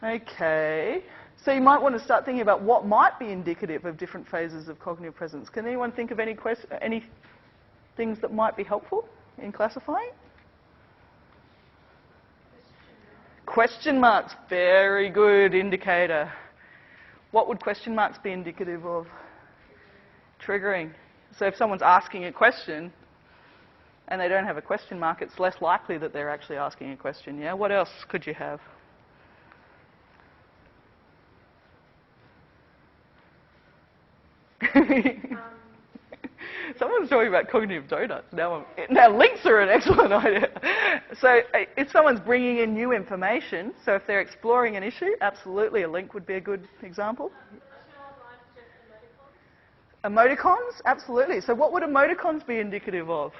Okay. So you might want to start thinking about what might be indicative of different phases of cognitive presence. Can anyone think of any things that might be helpful in classifying? Question marks, very good indicator. What would question marks be indicative of? Triggering. So if someone's asking a question and they don't have a question mark, it's less likely that they're actually asking a question, yeah? What else could you have? Someone's talking about cognitive donuts. Now links are an excellent idea. So if someone's bringing in new information, so if they're exploring an issue, absolutely a link would be a good example. Emoticons, absolutely. So what would emoticons be indicative of?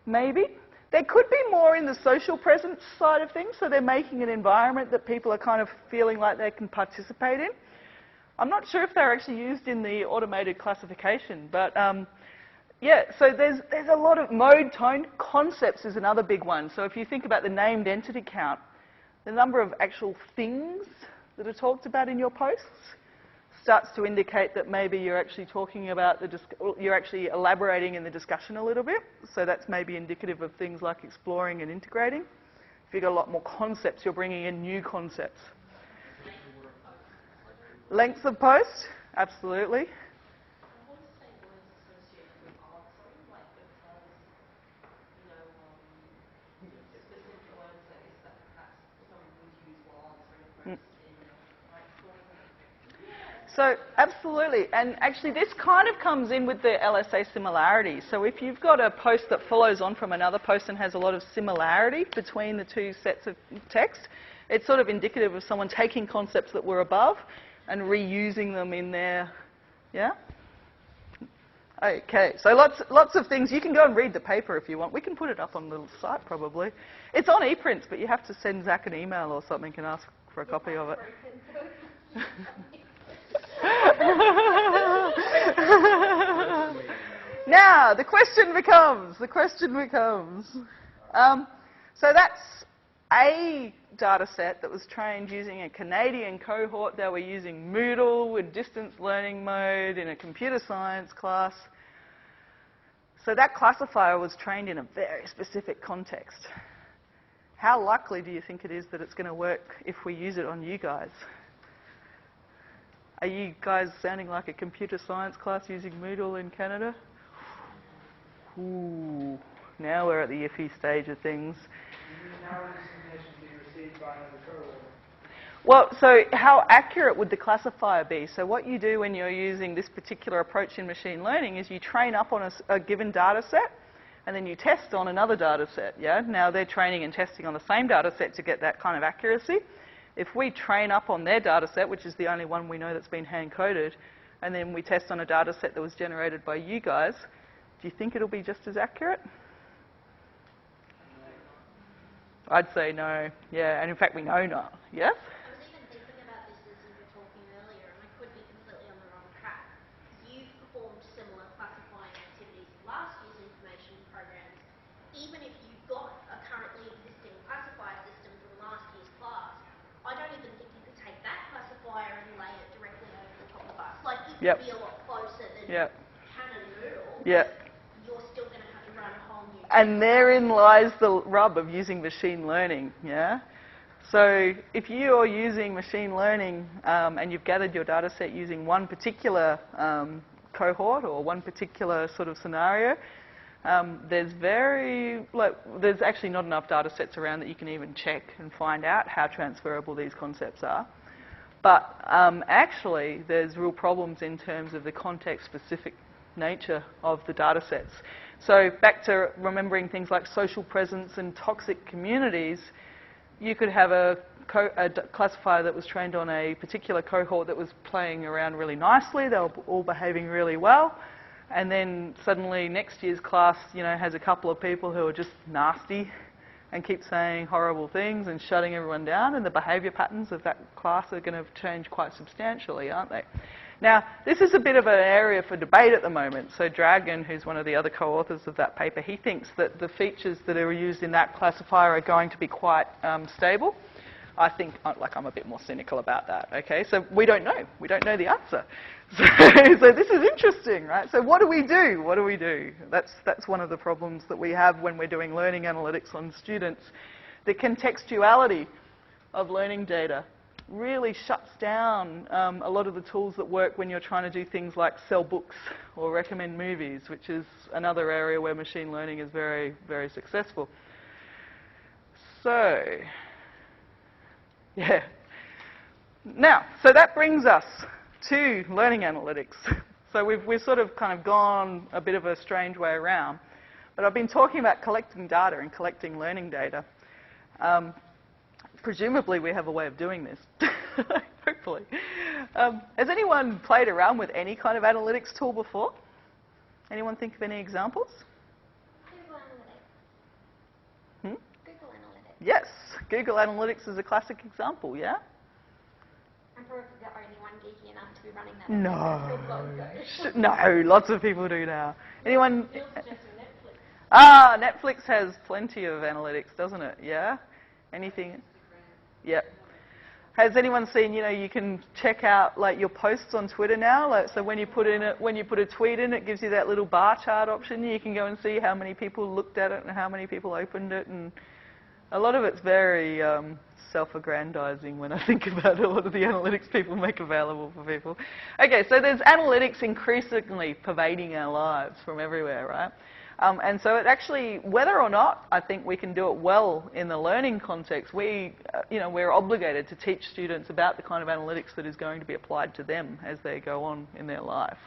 Maybe. There could be more in the social presence side of things, so they're making an environment that people are kind of feeling like they can participate in. I'm not sure if they're actually used in the automated classification, but yeah, so there's a lot of mode, tone, concepts is another big one. So if you think about the named entity count, the number of actual things that are talked about in your posts starts to indicate that maybe you're actually talking about you're actually elaborating in the discussion a little bit. So that's maybe indicative of things like exploring and integrating. If you've got a lot more concepts, you're bringing in new concepts. Length of post, absolutely. So absolutely, and actually this kind of comes in with the LSA similarity. So if you've got a post that follows on from another post and has a lot of similarity between the two sets of text, it's sort of indicative of someone taking concepts that were above and reusing them in their, yeah? Okay, so lots of things. You can go and read the paper if you want. We can put it up on the site probably. It's on ePrints, but you have to send Zach an email or something and ask for a copy of it. Now, the question becomes, so that's a data set that was trained using a Canadian cohort. They were using Moodle with distance learning mode in a computer science class. So that classifier was trained in a very specific context. How likely do you think it is that it's going to work if we use it on you guys? Are you guys sounding like a computer science class using Moodle in Canada? Ooh, now we're at the iffy stage of things. How will this information be received by another cohort? Well, so how accurate would the classifier be? So what you do when you're using this particular approach in machine learning is you train up on a given data set and then you test on another data set, yeah? Now they're training and testing on the same data set to get that kind of accuracy. If we train up on their data set, which is the only one we know that's been hand-coded, and then we test on a data set that was generated by you guys, do you think it'll be just as accurate? I'd say no. Yeah, and in fact we know not. Yes? I was even thinking about this as you were talking earlier, and I could be completely on the wrong track. You've performed similar classifying activities in last year's information programs. Even if you've got a currently existing classifier system from last year's class, I don't even think you could take that classifier and lay it directly over the top of us. Like, it could be a lot closer than Canon Moodle. Yep. You're still going to have to run a whole new... And therein lies the rub of using machine learning, yeah? So if you're using machine learning and you've gathered your data set using one particular cohort or one particular sort of scenario, there's actually not enough data sets around that you can even check and find out how transferable these concepts are. But actually, there's real problems in terms of the context-specific nature of the data sets. So back to remembering things like social presence and toxic communities, you could have a classifier that was trained on a particular cohort that was playing around really nicely. They were all behaving really well. And then suddenly next year's class, has a couple of people who are just nasty and keep saying horrible things and shutting everyone down, and the behaviour patterns of that class are going to change quite substantially, aren't they? Now, this is a bit of an area for debate at the moment. So Dragon, who's one of the other co-authors of that paper, he thinks that the features that are used in that classifier are going to be quite stable. I think, I'm a bit more cynical about that, okay? So we don't know. We don't know the answer. So this is interesting, right? So what do we do? What do we do? That's one of the problems that we have when we're doing learning analytics on students. The contextuality of learning data really shuts down a lot of the tools that work when you're trying to do things like sell books or recommend movies, which is another area where machine learning is very, very successful. So, yeah. Now, so that brings us to learning analytics. So we've sort of kind of gone a bit of a strange way around. But I've been talking about collecting data and collecting learning data. Presumably we have a way of doing this, hopefully. Has anyone played around with any kind of analytics tool before? Anyone think of any examples? Yes, Google Analytics is a classic example, yeah? I'm probably the only one geeky enough to be running that. No, lots of people do now. Anyone? Neil suggested Netflix. Ah, Netflix has plenty of analytics, doesn't it? Yeah? Anything? Yep. Has anyone seen, you can check out like your posts on Twitter now? Like, so when you put a tweet in, it gives you that little bar chart option. You can go and see how many people looked at it and how many people opened it, and a lot of it's very self-aggrandizing when I think about a lot of the analytics people make available for people. Okay, so there's analytics increasingly pervading our lives from everywhere, right? And so it actually, whether or not I think we can do it well in the learning context, we're obligated to teach students about the kind of analytics that is going to be applied to them as they go on in their life.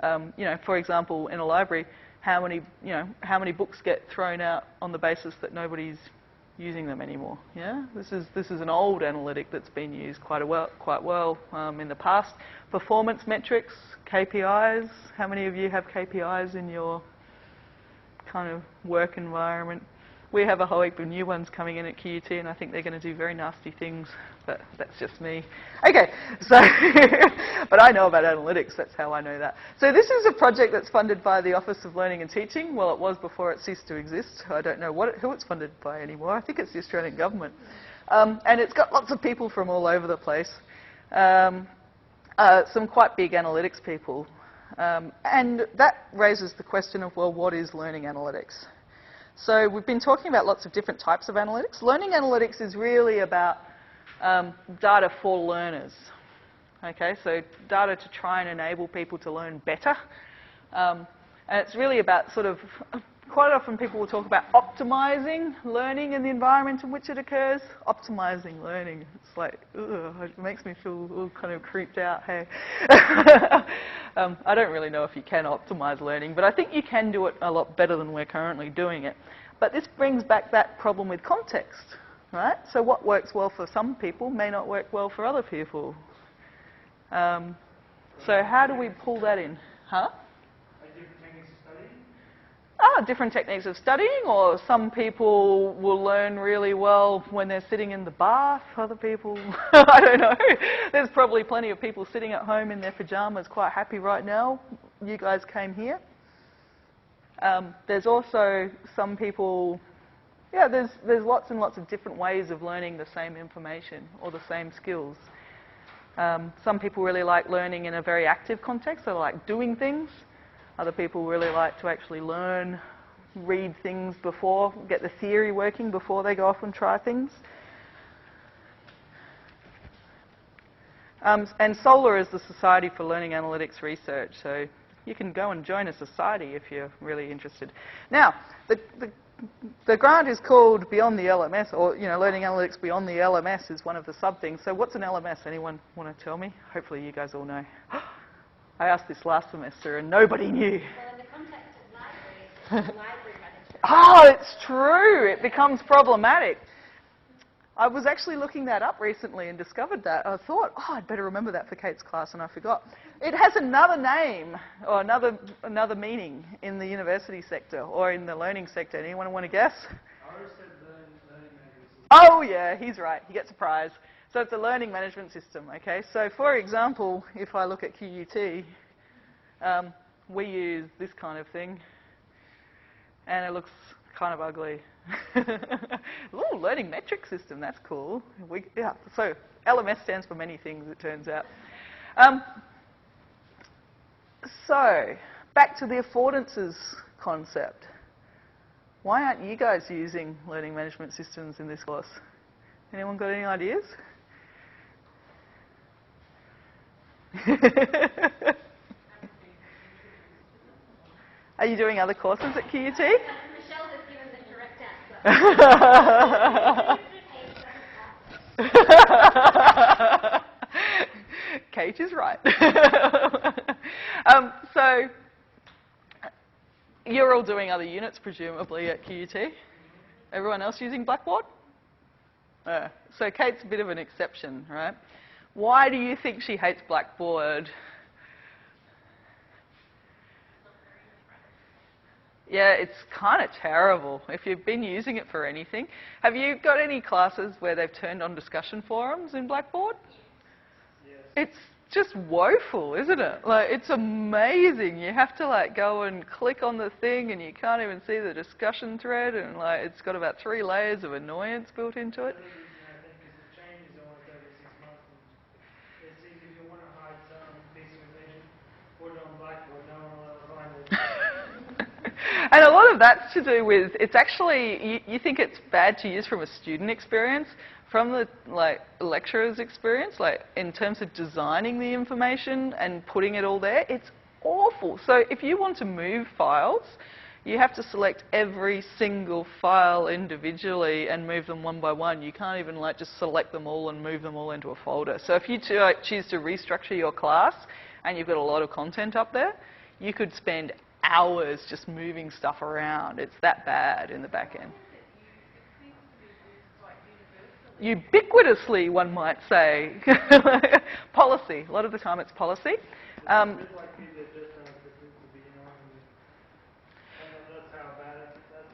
For example, in a library, how many books get thrown out on the basis that nobody's using them anymore? Yeah, this is an old analytic that's been used quite well in the past. Performance metrics, KPIs. How many of you have KPIs in your kind of work environment? We have a whole heap of new ones coming in at QUT, and I think they're going to do very nasty things, but that's just me. Okay, so, but I know about analytics, that's how I know that. So this is a project that's funded by the Office of Learning and Teaching. Well, it was before it ceased to exist. I don't know who it's funded by anymore. I think it's the Australian government. And it's got lots of people from all over the place. Some quite big analytics people. And that raises the question of, well, what is learning analytics? So we've been talking about lots of different types of analytics. Learning analytics is really about data for learners. Okay, so data to try and enable people to learn better. And it's really about sort of, quite often people will talk about optimizing learning in the environment in which it occurs. Optimizing learning. It's like, ugh, it makes me feel all kind of creeped out, hey. I don't really know if you can optimize learning, but I think you can do it a lot better than we're currently doing it. But this brings back that problem with context, right? So what works well for some people may not work well for other people. So how do we pull that in? Huh? Different techniques of studying, or some people will learn really well when they're sitting in the bath. Other people, I don't know. There's probably plenty of people sitting at home in their pajamas quite happy right now. You guys came here. There's also some people, there's lots and lots of different ways of learning the same information or the same skills. Some people really like learning in a very active context, so they like doing things. Other people really like to actually learn, read things before, get the theory working before they go off and try things. And SOLAR is the Society for Learning Analytics Research, so you can go and join a society if you're really interested. Now, the grant is called Beyond the LMS, or Learning Analytics Beyond the LMS is one of the sub-things. So what's an LMS? Anyone want to tell me? Hopefully you guys all know. I asked this last semester and nobody knew. Well, in the context of libraries, it's library management. Oh, it's true. It becomes problematic. I was actually looking that up recently and discovered that. I thought, I'd better remember that for Kate's class, and I forgot. It has another name or another meaning in the university sector or in the learning sector. Anyone want to guess? Learning management. Oh, yeah, he's right. He gets a prize. So it's a learning management system, okay? So for example, if I look at QUT, we use this kind of thing, and it looks kind of ugly. Ooh, learning metric system, that's cool. So LMS stands for many things, it turns out. So back to the affordances concept. Why aren't you guys using learning management systems in this course? Anyone got any ideas? Are you doing other courses at QUT? Michelle has given the correct answer. Kate is right. So you're all doing other units, presumably, at QUT. Everyone else using Blackboard? So Kate's a bit of an exception, right? Why do you think she hates Blackboard? Yeah, it's kind of terrible if you've been using it for anything. Have you got any classes where they've turned on discussion forums in Blackboard? Yes. It's just woeful, isn't it? Like, it's amazing. You have to like go and click on the thing and you can't even see the discussion thread, and like it's got about 3 layers of annoyance built into it. The other reason I think is it changes almost every 6 months. And it's easy if you want to hide some piece of information, put it on Blackboard, no one will ever find it. And a lot of that's to do with, it's actually, you think it's bad to use from a student experience. From the lecturer's experience, like in terms of designing the information and putting it all there, it's awful. So if you want to move files, you have to select every single file individually and move them one by one. You can't even like just select them all and move them all into a folder. So if you choose to restructure your class and you've got a lot of content up there, you could spend hours just moving stuff around. It's that bad in the back end. Ubiquitously, one might say. Policy. A lot of the time it's policy. It's like people that just don't have the beginning on, and that's how bad it is.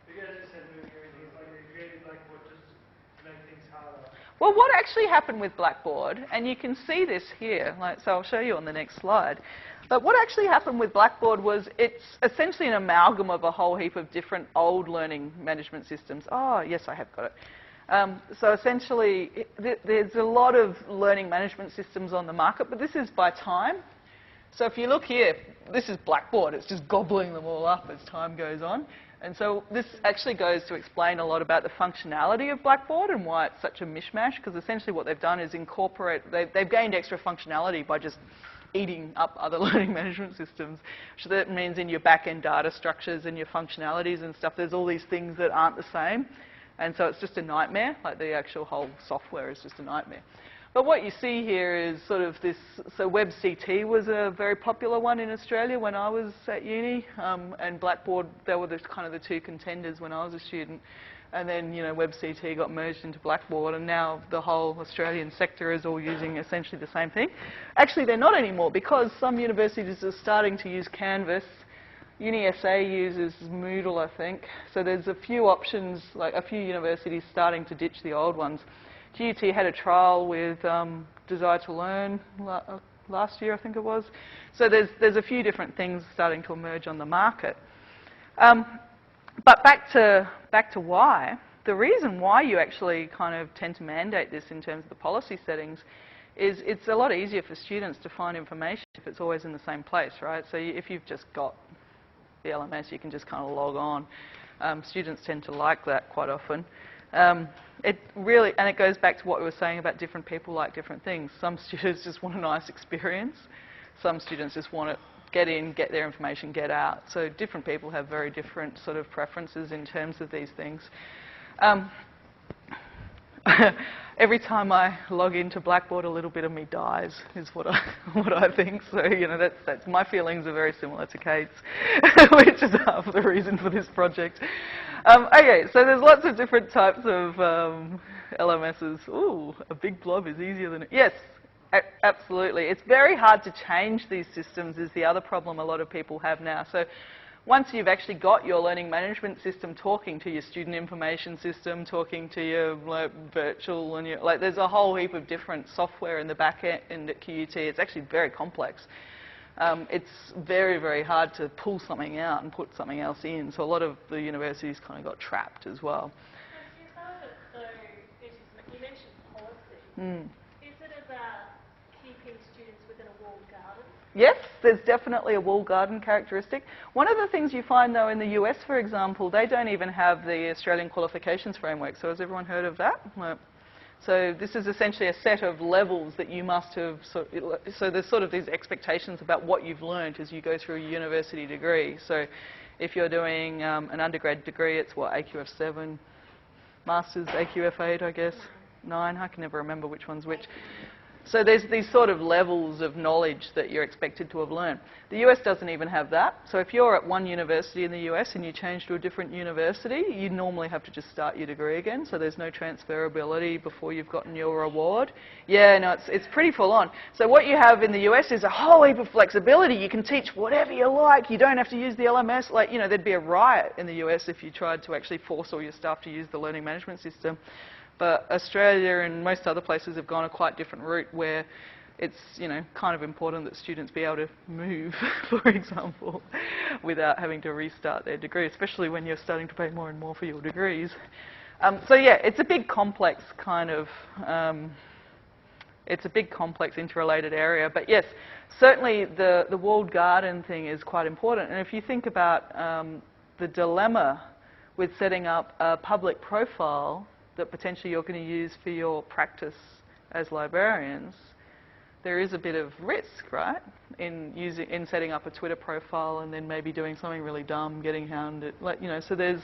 Because it said moving everything, it's like they created Blackboard just to make things harder. Well, what actually happened with Blackboard, and you can see this here, so I'll show you on the next slide. But what actually happened with Blackboard was it's essentially an amalgam of a whole heap of different old learning management systems. Oh, yes, I have got it. So essentially, there's a lot of learning management systems on the market, but this is by time. So if you look here, this is Blackboard. It's just gobbling them all up as time goes on. And so this actually goes to explain a lot about the functionality of Blackboard and why it's such a mishmash, because essentially what they've done is incorporate, they've gained extra functionality by just eating up other learning management systems. So that means in your back-end data structures and your functionalities and stuff, there's all these things that aren't the same. And so it's just a nightmare, like the actual whole software is just a nightmare. But what you see here is sort of this, so WebCT was a very popular one in Australia when I was at uni, and Blackboard, they were kind of the 2 contenders when I was a student. And then, you know, WebCT got merged into Blackboard, and now the whole Australian sector is all using essentially the same thing. Actually, they're not anymore, because some universities are starting to use Canvas. UniSA uses Moodle, I think. So there's a few options, like a few universities starting to ditch the old ones. QUT had a trial with Desire to Learn last year, I think it was. So there's a few different things starting to emerge on the market. But back to why. The reason why you actually kind of tend to mandate this in terms of the policy settings is it's a lot easier for students to find information if it's always in the same place, right? So if you've just got the LMS, you can just kind of log on. Students tend to like that quite often. It goes back to what we were saying about different people like different things. Some students just want a nice experience. Some students just want to get in, get their information, get out. So different people have very different sort of preferences in terms of these things. Every time I log into Blackboard, a little bit of me dies, is what I think. So, you know, that's my feelings are very similar to Kate's, which is half the reason for this project. Okay, so there's lots of different types of LMSs. Ooh, a big blob is easier than it. Yes, absolutely. It's very hard to change these systems is the other problem a lot of people have now. So once you've actually got your learning management system talking to your student information system, talking to your virtual, and your, there's a whole heap of different software in the back end at QUT. It's actually very complex. It's very, very hard to pull something out and put something else in. So a lot of the universities kind of got trapped as well. So you mentioned policy. Is it about keeping students within a walled garden? Yes, there's definitely a walled garden characteristic. One of the things you find, though, in the US, for example, they don't even have the Australian Qualifications Framework. So has everyone heard of that? No. So this is essentially a set of levels that you must have. So there's sort of these expectations about what you've learned as you go through a university degree. So if you're doing an undergrad degree, it's what, AQF 7, Masters AQF 8, I guess, 9. I can never remember which one's which. So there's these sort of levels of knowledge that you're expected to have learned. The US doesn't even have that. So if you're at one university in the US and you change to a different university, you normally have to just start your degree again. So there's no transferability before you've gotten your award. Yeah, no, it's pretty full on. So what you have in the US is a whole heap of flexibility. You can teach whatever you like. You don't have to use the LMS. Like, you know, there'd be a riot in the US if you tried to actually force all your staff to use the learning management system. But Australia and most other places have gone a quite different route where it's, you know, kind of important that students be able to move, for example, without having to restart their degree, especially when you're starting to pay more and more for your degrees. So yeah, it's a big complex kind of, it's a big complex interrelated area. But yes, certainly the walled garden thing is quite important. And if you think about the dilemma with setting up a public profile that potentially you're going to use for your practice as librarians, there is a bit of risk, right, in setting up a Twitter profile and then maybe doing something really dumb, getting hounded, like, you know. So there's,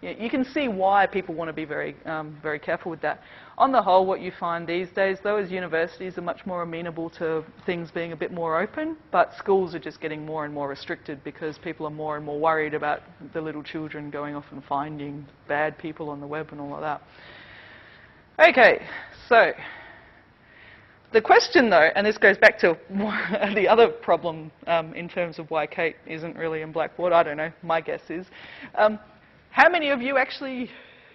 you can see why people want to be very, very careful with that. On the whole, what you find these days, though, is universities are much more amenable to things being a bit more open, but schools are just getting more and more restricted because people are more and more worried about the little children going off and finding bad people on the web and all of that. Okay, so the question, though, and this goes back to the other problem in terms of why Kate isn't really in Blackboard, I don't know, my guess is, how many of you actually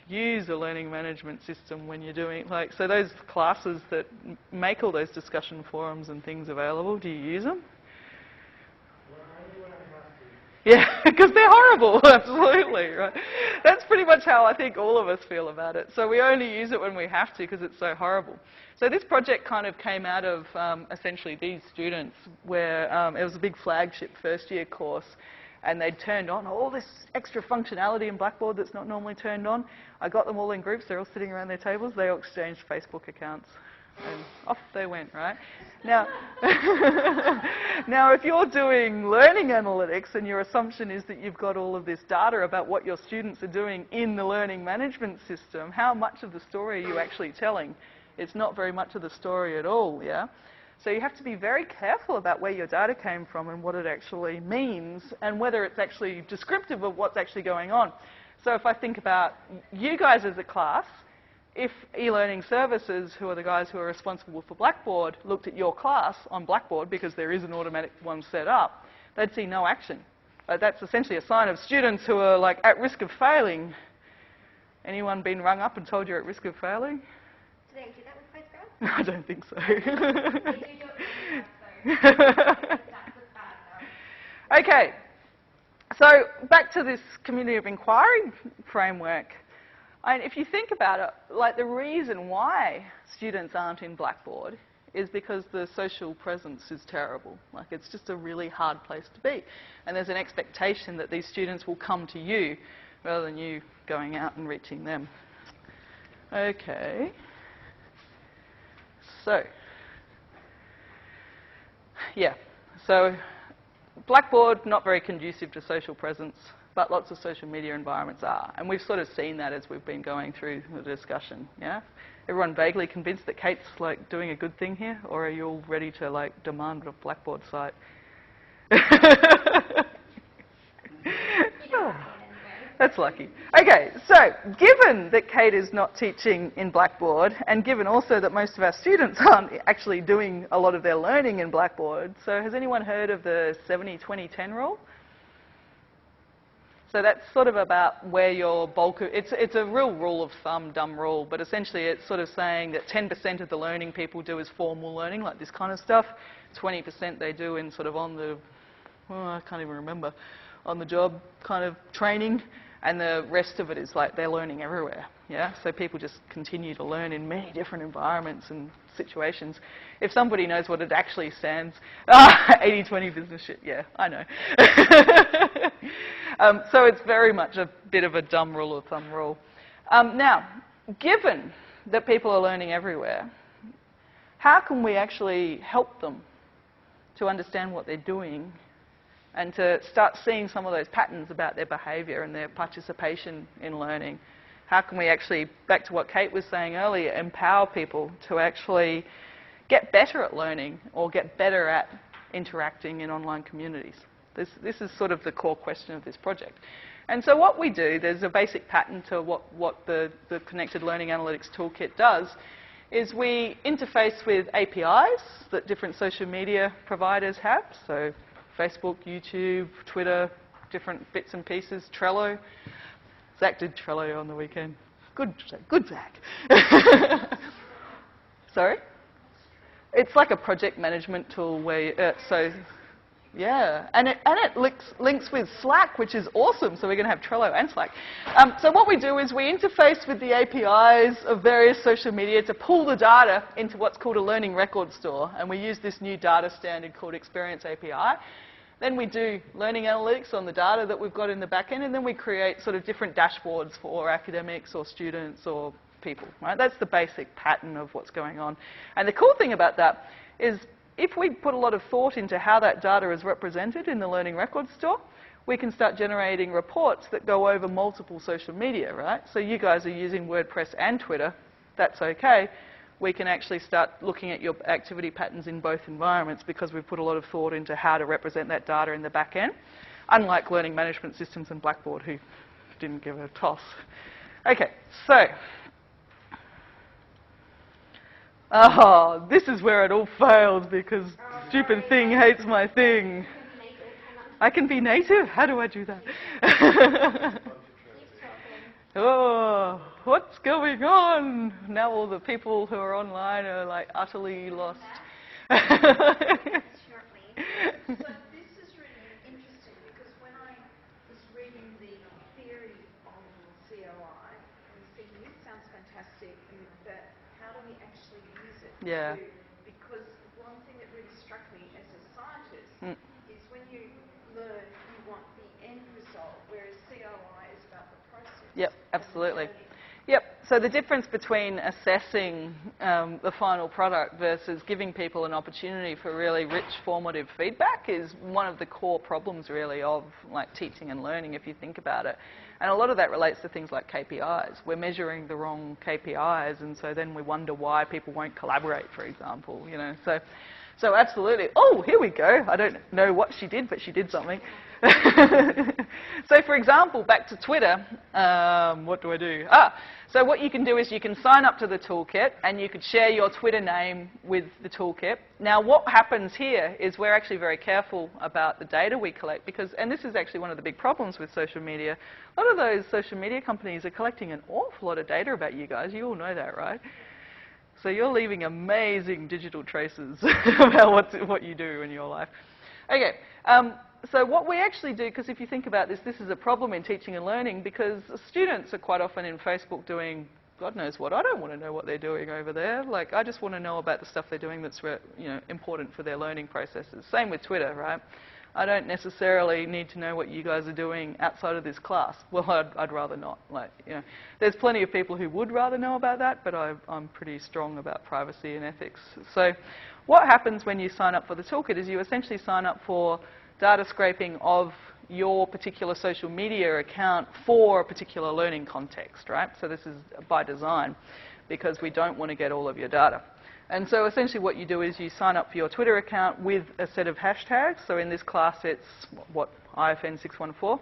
use a learning management system when you're doing, like, so those classes that make all those discussion forums and things available, do you use them? Yeah, because they're horrible, absolutely, right? That's pretty much how I think all of us feel about it. So we only use it when we have to because it's so horrible. So this project kind of came out of essentially these students where it was a big flagship first year course, and they'd turned on all this extra functionality in Blackboard that's not normally turned on. I got them all in groups, they're all sitting around their tables, they all exchanged Facebook accounts, and off they went, right? Now, now if you're doing learning analytics and your assumption is that you've got all of this data about what your students are doing in the learning management system, how much of the story are you actually telling? It's not very much of the story at all, yeah? So you have to be very careful about where your data came from and what it actually means and whether it's actually descriptive of what's actually going on. So if I think about you guys as a class, if e-learning services, who are the guys who are responsible for Blackboard, looked at your class on Blackboard because there is an automatic one set up, they'd see no action. But that's essentially a sign of students who are like at risk of failing. Anyone been rung up and told you're at risk of failing? Do they do that with Postgrad? I don't think so. They do it with Postgrad, so Okay, so back to this community of inquiry framework. And if you think about it, like the reason why students aren't in Blackboard is because the social presence is terrible. Like it's just a really hard place to be. And there's an expectation that these students will come to you rather than you going out and reaching them. Okay. So, yeah. So Blackboard, not very conducive to social presence, but lots of social media environments are. And we've sort of seen that as we've been going through the discussion, yeah? Everyone vaguely convinced that Kate's like doing a good thing here, or are you all ready to like demand a Blackboard site? Oh, that's lucky. Okay, so given that Kate is not teaching in Blackboard, and given also that most of our students aren't actually doing a lot of their learning in Blackboard, so has anyone heard of the 70-20-10 rule? So that's sort of about where your bulk of, it's a real rule of thumb, dumb rule, but essentially it's sort of saying that 10% of the learning people do is formal learning, like this kind of stuff. 20% they do in sort of on the, oh, I can't even remember, on the job kind of training, and the rest of it is like they're learning everywhere, yeah? So people just continue to learn in many different environments and situations. If somebody knows what it actually stands, 80-20 business shit, yeah, I know. So it's very much a bit of a dumb rule of thumb rule. Now, given that people are learning everywhere, how can we actually help them to understand what they're doing and to start seeing some of those patterns about their behaviour and their participation in learning? How can we actually, back to what Kate was saying earlier, empower people to actually get better at learning or get better at interacting in online communities? This is sort of the core question of this project. And so what we do, there's a basic pattern to what the Connected Learning Analytics Toolkit does, is we interface with APIs that different social media providers have. So Facebook, YouTube, Twitter, different bits and pieces, Trello. Zach did Trello on the weekend. Good Zach. Sorry? It's like a project management tool where, yeah, and it links with Slack, which is awesome. So we're going to have Trello and Slack. So what we do is we interface with the APIs of various social media to pull the data into what's called a learning record store. And we use this new data standard called Experience API. Then we do learning analytics on the data that we've got in the back end, and then we create sort of different dashboards for academics or students or people. Right? That's the basic pattern of what's going on. And the cool thing about that is if we put a lot of thought into how that data is represented in the learning record store, we can start generating reports that go over multiple social media, right? So you guys are using WordPress and Twitter. That's okay. We can actually start looking at your activity patterns in both environments because we've put a lot of thought into how to represent that data in the back end, unlike learning management systems and Blackboard, who didn't give a toss. Okay, so this is where it all fails because stupid thing hates my thing. I can be native? How do I do that? Oh, what's going on? Now all the people who are online are like utterly lost. So this is really interesting because when I was reading the theory on COI, I was thinking this sounds fantastic, but how do we actually use it? Yeah. Because one thing that really struck me as a scientist is when you learn, you want the end result, whereas COI is about the process. Yep, absolutely. Yep, so the difference between assessing the final product versus giving people an opportunity for really rich formative feedback is one of the core problems really of like teaching and learning if you think about it. And a lot of that relates to things like KPIs. We're measuring the wrong KPIs and so then we wonder why people won't collaborate, for example, you know. So absolutely. Oh, here we go. I don't know what she did, but she did something. So for example, back to Twitter, what do I do? So what you can do is you can sign up to the toolkit and you could share your Twitter name with the toolkit. Now what happens here is we're actually very careful about the data we collect because, and this is actually one of the big problems with social media, a lot of those social media companies are collecting an awful lot of data about you guys. You all know that, right? So you're leaving amazing digital traces about what you do in your life. Okay, so what we actually do, because if you think about this, this is a problem in teaching and learning because students are quite often in Facebook doing God knows what. I don't want to know what they're doing over there. Like, I just want to know about the stuff they're doing that's important for their learning processes. Same with Twitter, right? I don't necessarily need to know what you guys are doing outside of this class. Well, I'd rather not. Like, there's plenty of people who would rather know about that, but I'm pretty strong about privacy and ethics. So what happens when you sign up for the toolkit is you essentially sign up for data scraping of your particular social media account for a particular learning context, right? So this is by design because we don't want to get all of your data. And so essentially what you do is you sign up for your Twitter account with a set of hashtags. So in this class it's, IFN 614.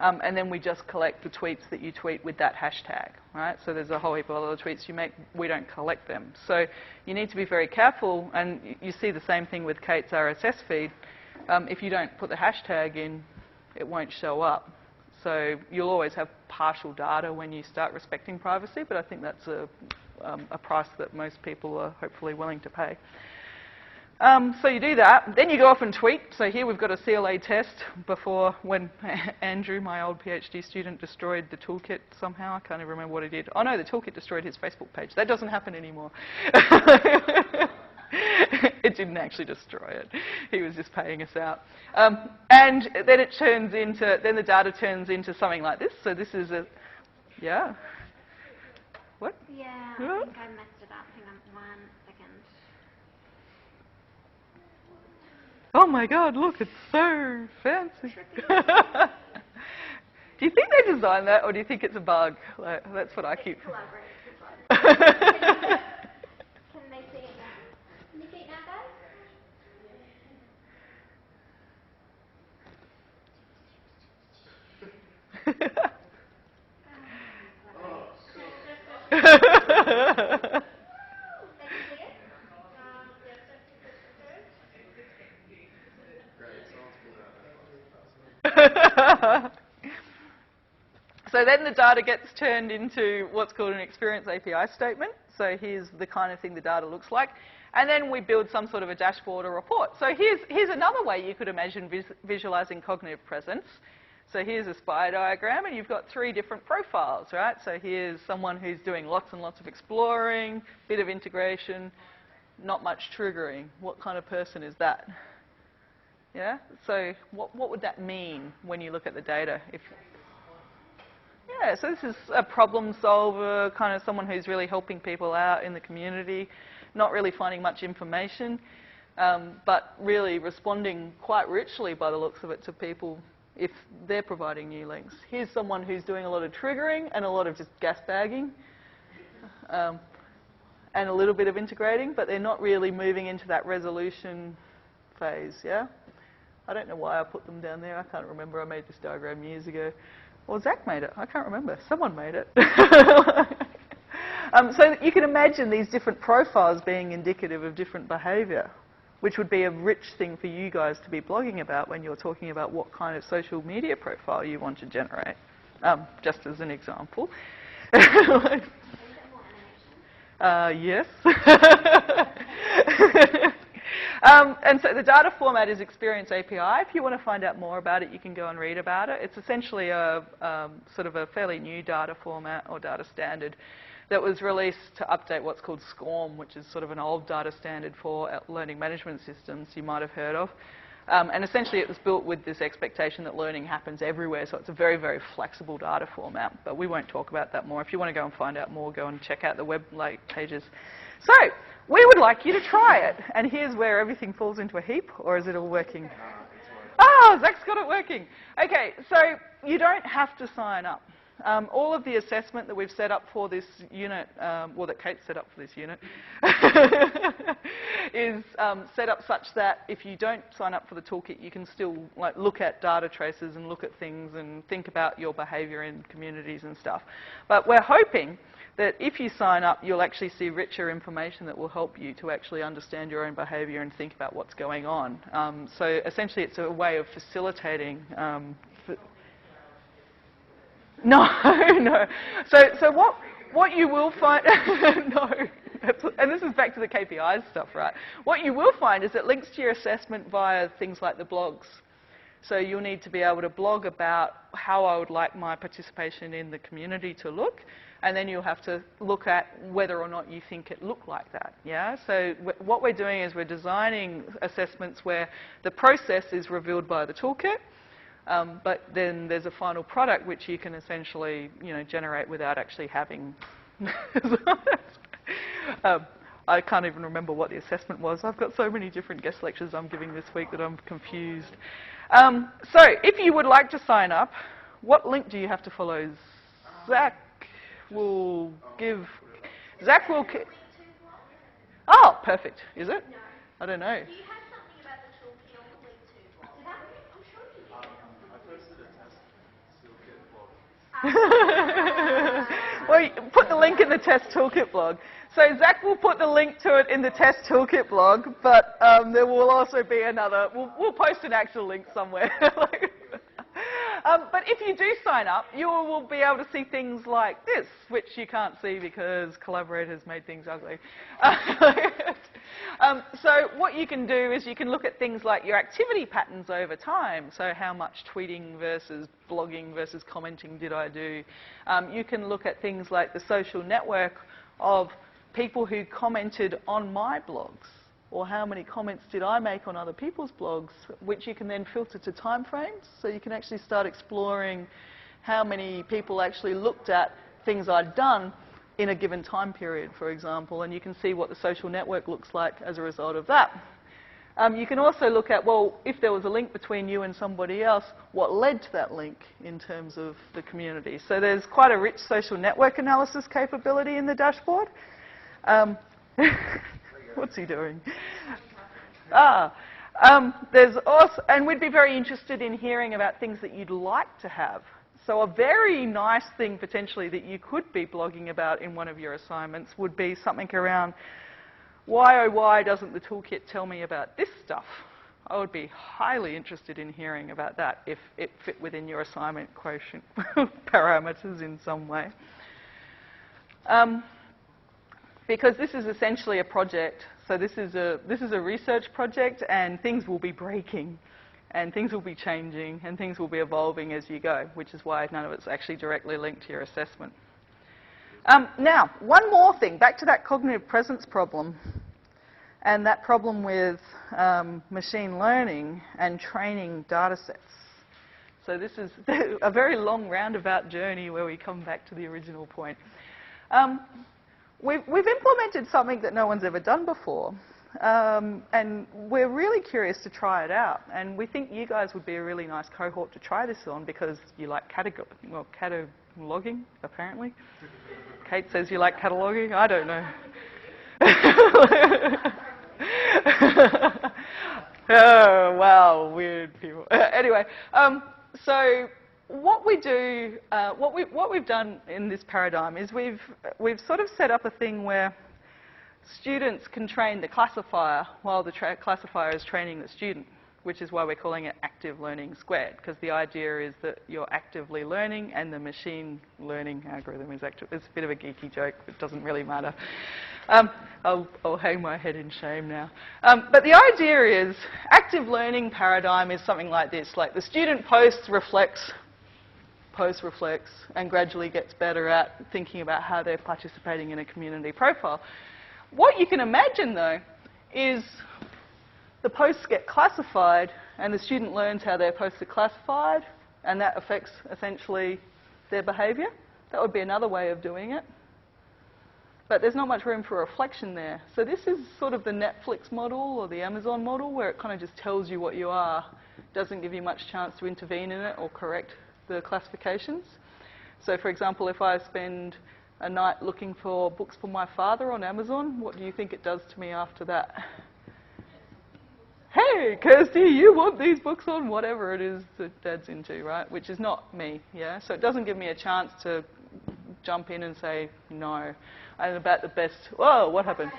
And then we just collect the tweets that you tweet with that hashtag, right? So there's a whole heap of other tweets you make. We don't collect them. So you need to be very careful. And you see the same thing with Kate's RSS feed. If you don't put the hashtag in, it won't show up. So you'll always have partial data when you start respecting privacy, but I think that's a price that most people are hopefully willing to pay. So you do that. Then you go off and tweet. So here we've got a CLA test before when Andrew, my old PhD student, destroyed the toolkit somehow. I can't even remember what he did. Oh no, the toolkit destroyed his Facebook page. That doesn't happen anymore. It didn't actually destroy it. He was just paying us out. And then it turns into, then the data turns into something like this. So this is a, yeah. What? Yeah, I think I messed it up. Hang on 1 second. Oh my God, look, it's so fancy. Do you think they designed that or do you think it's a bug? Like, that's what I keep... Can they see it now? So then the data gets turned into what's called an experience API statement. So here's the kind of thing the data looks like. And then we build some sort of a dashboard or report. So here's another way you could imagine visualizing cognitive presence. So here's a spider diagram, and you've got 3 different profiles, right? So here's someone who's doing lots and lots of exploring, bit of integration, not much triggering. What kind of person is that? Yeah? So what would that mean when you look at the data? Yeah, so this is a problem solver, kind of someone who's really helping people out in the community, not really finding much information, but really responding quite richly by the looks of it to people if they're providing new links. Here's someone who's doing a lot of triggering and a lot of just gas bagging and a little bit of integrating, but they're not really moving into that resolution phase, yeah? I don't know why I put them down there. I can't remember. I made this diagram years ago. Well, Zach made it. I can't remember. Someone made it. So you can imagine these different profiles being indicative of different behaviour, which would be a rich thing for you guys to be blogging about when you're talking about what kind of social media profile you want to generate, just as an example. Yes. And so the data format is Experience API. If you want to find out more about it, you can go and read about it. It's essentially a sort of a fairly new data format or data standard that was released to update what's called SCORM, which is sort of an old data standard for learning management systems you might have heard of. And essentially it was built with this expectation that learning happens everywhere, so it's a very, very flexible data format. But we won't talk about that more. If you want to go and find out more, go and check out the web pages. So we would like you to try it. And here's where everything falls into a heap, or is it all working? Oh, Zach's got it working. Okay, so you don't have to sign up. All of the assessment that we've set up for this unit, well, that Kate set up for this unit, is set up such that if you don't sign up for the toolkit, you can still look at data traces and look at things and think about your behaviour in communities and stuff. But we're hoping that if you sign up, you'll actually see richer information that will help you to actually understand your own behaviour and think about what's going on. So essentially, it's a way of facilitating. No. So what you will find, no, and this is back to the KPIs stuff, right? What you will find is it links to your assessment via things like the blogs. So you'll need to be able to blog about how I would like my participation in the community to look, and then you'll have to look at whether or not you think it looked like that, yeah? So what we're doing is we're designing assessments where the process is revealed by the toolkit, but then there's a final product which you can essentially, generate without actually having. I can't even remember what the assessment was. I've got so many different guest lectures I'm giving this week that I'm confused. So if you would like to sign up, what link do you have to follow? Zach will give. Zach will. Oh, perfect. Is it? I don't know. Do you have something about the toolkit on the Link 2 blog? I'm sure you did. I posted a test toolkit blog. Well, put the link in the test toolkit blog. So Zach will put the link to it in the test toolkit blog, but there will also be another. We'll post an actual link somewhere. But if you do sign up, you will be able to see things like this, which you can't see because Collaborate has made things ugly. So what you can do is you can look at things like your activity patterns over time. So how much tweeting versus blogging versus commenting did I do? You can look at things like the social network of people who commented on my blogs, or how many comments did I make on other people's blogs, which you can then filter to time frames. So you can actually start exploring how many people actually looked at things I'd done in a given time period, for example, and you can see what the social network looks like as a result of that. You can also look at, well, if there was a link between you and somebody else, what led to that link in terms of the community. So there's quite a rich social network analysis capability in the dashboard. What's he doing? There's also, and we'd be very interested in hearing about things that you'd like to have. So a very nice thing potentially that you could be blogging about in one of your assignments would be something around, why oh why doesn't the toolkit tell me about this stuff? I would be highly interested in hearing about that if it fit within your assignment quotient parameters in some way. Because this is essentially a project, so this is a research project, and things will be breaking, and things will be changing, and things will be evolving as you go, which is why none of it's actually directly linked to your assessment. Now, one more thing, back to that cognitive presence problem, and that problem with machine learning and training data sets. So this is a very long roundabout journey where we come back to the original point. We've implemented something that no one's ever done before, and we're really curious to try it out. And we think you guys would be a really nice cohort to try this on because you like cataloging, apparently. Kate says you like cataloging. I don't know. Oh, wow, weird people. Anyway, so what we do, what we've done in this paradigm is we've sort of set up a thing where students can train the classifier while the classifier is training the student, which is why we're calling it active learning squared, because the idea is that you're actively learning and the machine learning algorithm is active. It's a bit of a geeky joke, but it doesn't really matter. I'll hang my head in shame now. But the idea is active learning paradigm is something like this, like the student posts, reflects, and gradually gets better at thinking about how they're participating in a community profile. What you can imagine, though, is the posts get classified and the student learns how their posts are classified, and that affects essentially their behaviour. That would be another way of doing it. But there's not much room for reflection there. So this is sort of the Netflix model or the Amazon model, where it kind of just tells you what you are, doesn't give you much chance to intervene in it or correct the classifications. So for example, if I spend a night looking for books for my father on Amazon, what do you think it does to me after that? Hey, Kirsty, you want these books on whatever it is that Dad's into, right? Which is not me, yeah? So it doesn't give me a chance to jump in and say no. I'm about the best, whoa, what happened?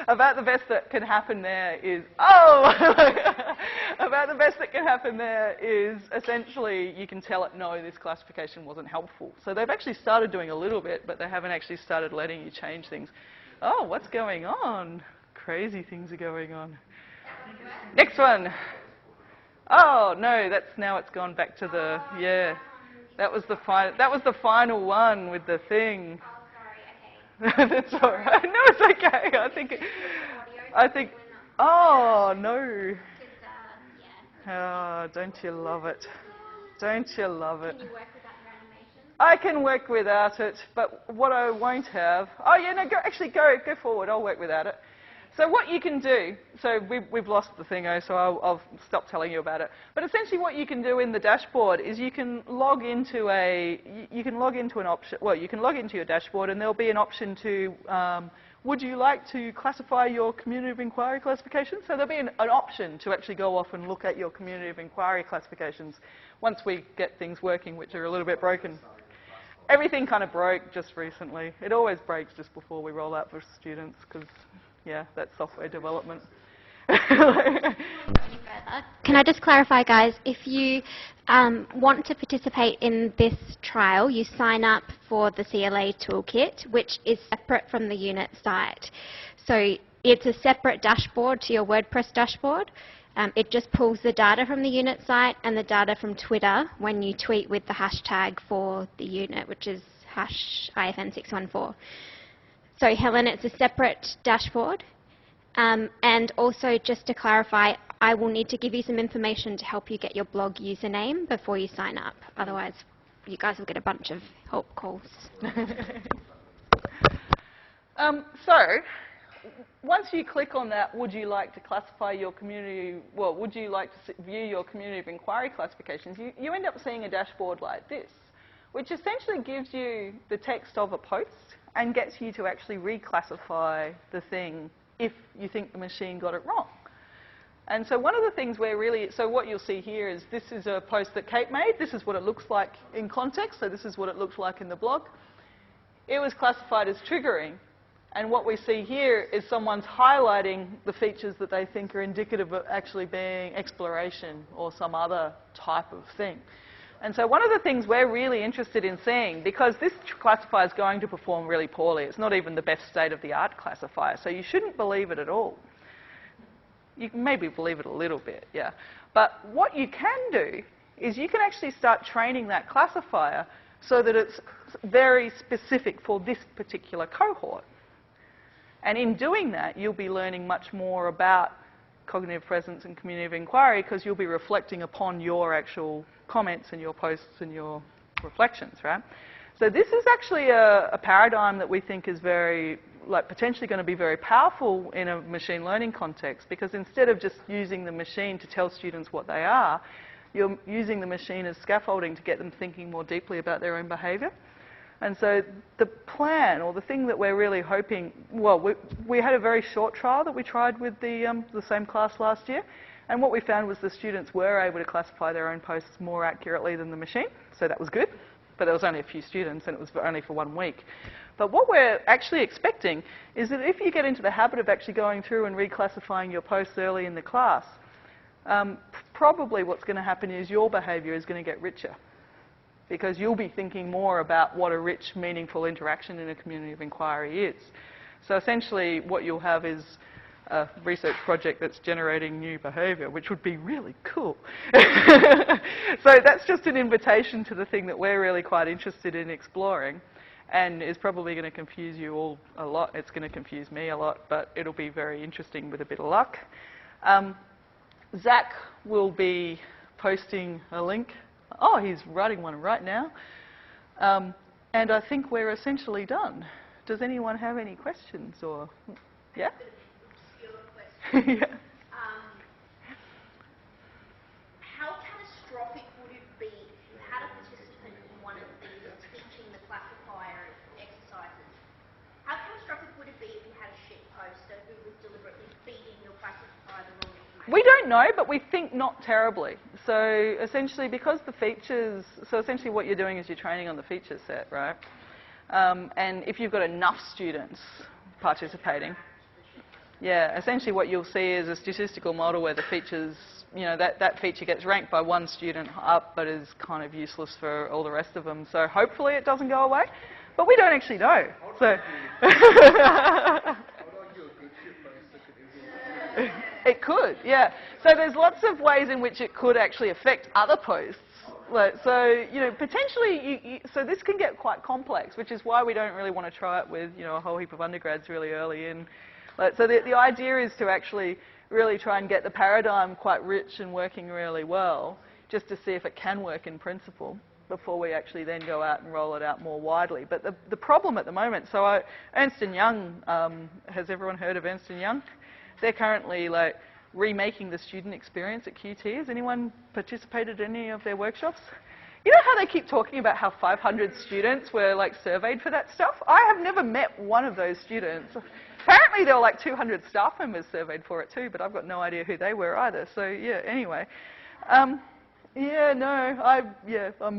About the best that can happen there is, about the best that can happen there is essentially you can tell it, no, this classification wasn't helpful. So they've actually started doing a little bit, but they haven't actually started letting you change things. Oh, what's going on? Crazy things are going on. Next one. Oh, no, now it's gone back to the, yeah. That was the final one with the thing. Oh, sorry, okay. That's all right. No, it's okay. I think, oh, no. Oh, don't you love it? Don't you love it? Can you work without your animation? I can work without it, but what I won't have... Oh, yeah, no, go forward. I'll work without it. So what you can do... So we've lost the thingo, so I'll stop telling you about it. But essentially what you can do in the dashboard is you can log into an option... Well, you can log into your dashboard, and there'll be an option to... would you like to classify your community of inquiry classifications? So there'll be an option to actually go off and look at your community of inquiry classifications once we get things working, which are a little bit broken. Everything kind of broke just recently. It always breaks just before we roll out for students because, yeah, that's software development. Can I just clarify, guys, if you want to participate in this trial, you sign up for the CLA toolkit, which is separate from the unit site. So it's a separate dashboard to your WordPress dashboard. It just pulls the data from the unit site and the data from Twitter when you tweet with the hashtag for the unit, which is #IFN614. So Helen, it's a separate dashboard. And also, just to clarify, I will need to give you some information to help you get your blog username before you sign up. Otherwise, you guys will get a bunch of help calls. So, once you click on that, would you like to classify your community, well, would you like to view your community of inquiry classifications, you end up seeing a dashboard like this, which essentially gives you the text of a post and gets you to actually reclassify the thing if you think the machine got it wrong. And so one of the things so what you'll see here is this is a post that Kate made. This is what it looks like in context. So this is what it looks like in the blog. It was classified as triggering. And what we see here is someone's highlighting the features that they think are indicative of actually being exploration or some other type of thing. And so one of the things we're really interested in seeing, because this classifier is going to perform really poorly, it's not even the best state-of-the-art classifier, so you shouldn't believe it at all. You can maybe believe it a little bit, yeah. But what you can do is you can actually start training that classifier so that it's very specific for this particular cohort. And in doing that, you'll be learning much more about cognitive presence and community of inquiry because you'll be reflecting upon your actual comments and your posts and your reflections, right? So this is actually a paradigm that we think is very, potentially going to be very powerful in a machine learning context, because instead of just using the machine to tell students what they are, you're using the machine as scaffolding to get them thinking more deeply about their own behaviour. And so the plan, or the thing that we're really hoping, well, we had a very short trial that we tried with the same class last year, and what we found was the students were able to classify their own posts more accurately than the machine, so that was good. But there was only a few students, and it was only for 1 week. But what we're actually expecting is that if you get into the habit of actually going through and reclassifying your posts early in the class, probably what's going to happen is your behaviour is going to get richer, because you'll be thinking more about what a rich, meaningful interaction in a community of inquiry is. So essentially what you'll have is a research project that's generating new behaviour, which would be really cool. So that's just an invitation to the thing that we're really quite interested in exploring, and is probably going to confuse you all a lot. It's going to confuse me a lot, but it'll be very interesting with a bit of luck. Zach will be posting a link. Oh, he's writing one right now. And I think we're essentially done. Does anyone have any questions? Or yeah? Yeah. How catastrophic would it be if you had a participant in one of these teaching the classifier exercises? How catastrophic would it be if you had a shit poster who was deliberately feeding your classifier the wrong information? We don't know, but we think not terribly. So essentially, because the features, so essentially what you're doing is you're training on the feature set, right? And if you've got enough students participating, yeah, essentially what you'll see is a statistical model where the features, you know, that feature gets ranked by one student up, but is kind of useless for all the rest of them. So hopefully it doesn't go away, but we don't actually know. So it could, yeah. So there's lots of ways in which it could actually affect other posts. So, you know, potentially, so this can get quite complex, which is why we don't really want to try it with, you know, a whole heap of undergrads really early in. So the idea is to actually really try and get the paradigm quite rich and working really well, just to see if it can work in principle before we actually then go out and roll it out more widely. But the problem at the moment, so Ernst & Young, has everyone heard of Ernst & Young? They're currently remaking the student experience at QT. Has anyone participated in any of their workshops? You know how they keep talking about how 500 students were surveyed for that stuff? I have never met one of those students. Apparently there were 200 staff members surveyed for it too, but I've got no idea who they were either. So yeah, anyway. I'm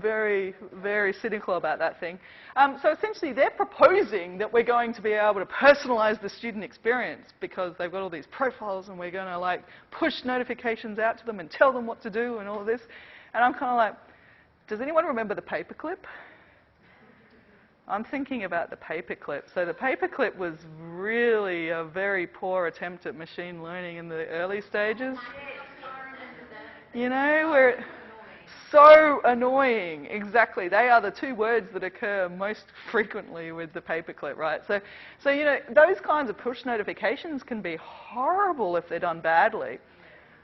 very, very cynical about that thing. So essentially they're proposing that we're going to be able to personalise the student experience because they've got all these profiles and we're going to push notifications out to them and tell them what to do and all of this. And I'm kind of does anyone remember the paperclip? I'm thinking about the paperclip. So the paperclip was really a very poor attempt at machine learning in the early stages. You know, where it, so annoying. Exactly. They are the two words that occur most frequently with the paperclip, right? So you know, those kinds of push notifications can be horrible if they're done badly.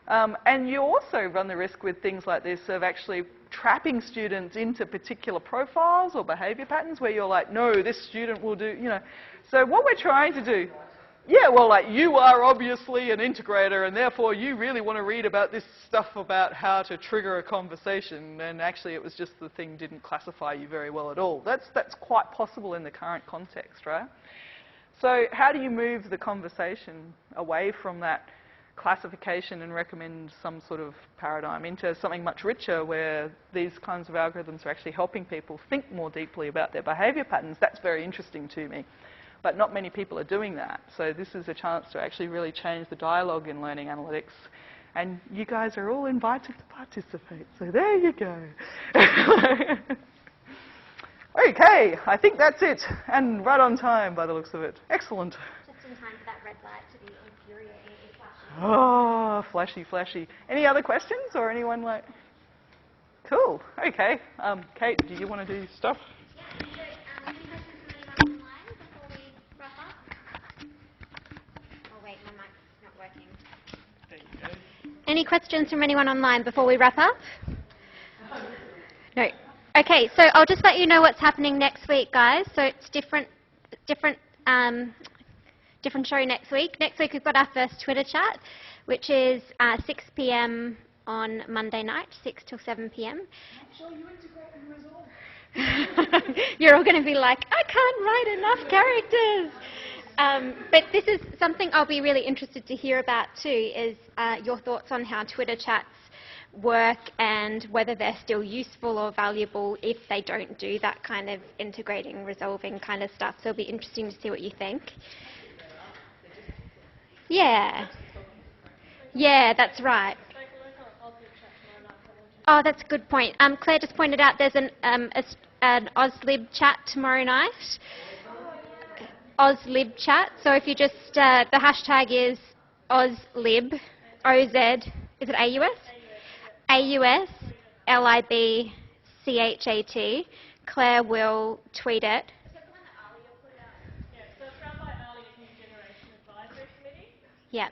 And you also run the risk with things like this of actually trapping students into particular profiles or behaviour patterns where you're no, this student will do, you know. So what we're trying to do, yeah, well, you are obviously an integrator and therefore you really want to read about this stuff about how to trigger a conversation, and actually it was just the thing didn't classify you very well at all. That's quite possible in the current context, right? So how do you move the conversation away from that classification and recommend some sort of paradigm into something much richer where these kinds of algorithms are actually helping people think more deeply about their behaviour patterns, that's very interesting to me. But not many people are doing that. So this is a chance to actually really change the dialogue in learning analytics. And you guys are all invited to participate. So there you go. Okay, I think that's it. And right on time by the looks of it. Excellent. Just in time for that red light to be infuriatingly flashing. Oh, flashy, flashy. Any other questions or anyone like? Cool. Okay. Kate, do you want to do stuff? Yeah, so any questions from anyone online before we wrap up? Oh wait, my mic's not working. There you go. Any questions from anyone online before we wrap up? No. Okay, so I'll just let you know what's happening next week, guys. So it's different show next week. Next week we've got our first Twitter chat, which is 6 p.m. on Monday night, 6 till 7 p.m. You're all going to be like, I can't write enough characters. But this is something I'll be really interested to hear about too, is your thoughts on how Twitter chats work and whether they're still useful or valuable if they don't do that kind of integrating, resolving kind of stuff. So it'll be interesting to see what you think. Yeah. Yeah, that's right. Oh, that's a good point. Claire just pointed out there's an OzLib chat tomorrow night. OzLib chat. So if you just, the hashtag is OzLib, OZ, is it AUS? AUSLIBCHAT. Claire will tweet it. Yeah, so it's run by ALIA's New Generation Advisory Committee. Yep.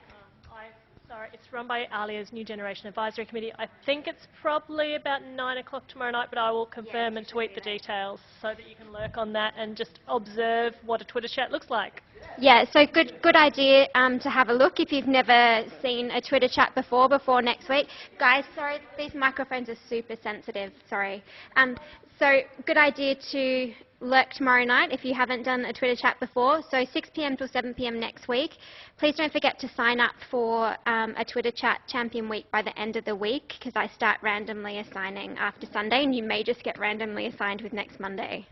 Sorry, it's run by ALIA's New Generation Advisory Committee. I think it's probably about 9 o'clock tomorrow night, but I will confirm and tweet the details so that you can lurk on that and just observe what a Twitter chat looks like. Yeah, so good idea to have a look if you've never seen a Twitter chat before next week. Guys, sorry, these microphones are super sensitive, sorry. So good idea to lurk tomorrow night if you haven't done a Twitter chat before. So 6 p.m. till 7 p.m. next week. Please don't forget to sign up for a Twitter chat champion week by the end of the week, because I start randomly assigning after Sunday, and you may just get randomly assigned with next Monday.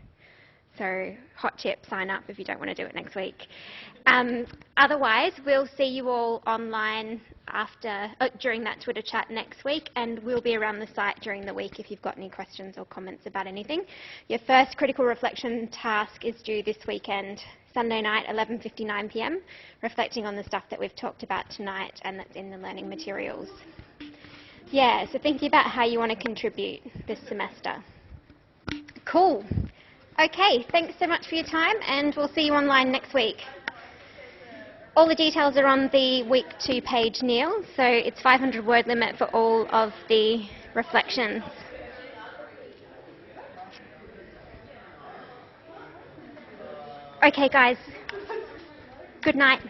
So hot tip, sign up if you don't want to do it next week. Otherwise, we'll see you all online during that Twitter chat next week, and we'll be around the site during the week if you've got any questions or comments about anything. Your first critical reflection task is due this weekend, Sunday night, 11:59 p.m, reflecting on the stuff that we've talked about tonight and that's in the learning materials. Yeah, so thinking about how you want to contribute this semester. Cool. Okay, thanks so much for your time, and we'll see you online next week. All the details are on the week 2 page, Neil, so it's 500 word limit for all of the reflections. Okay, guys. Good night.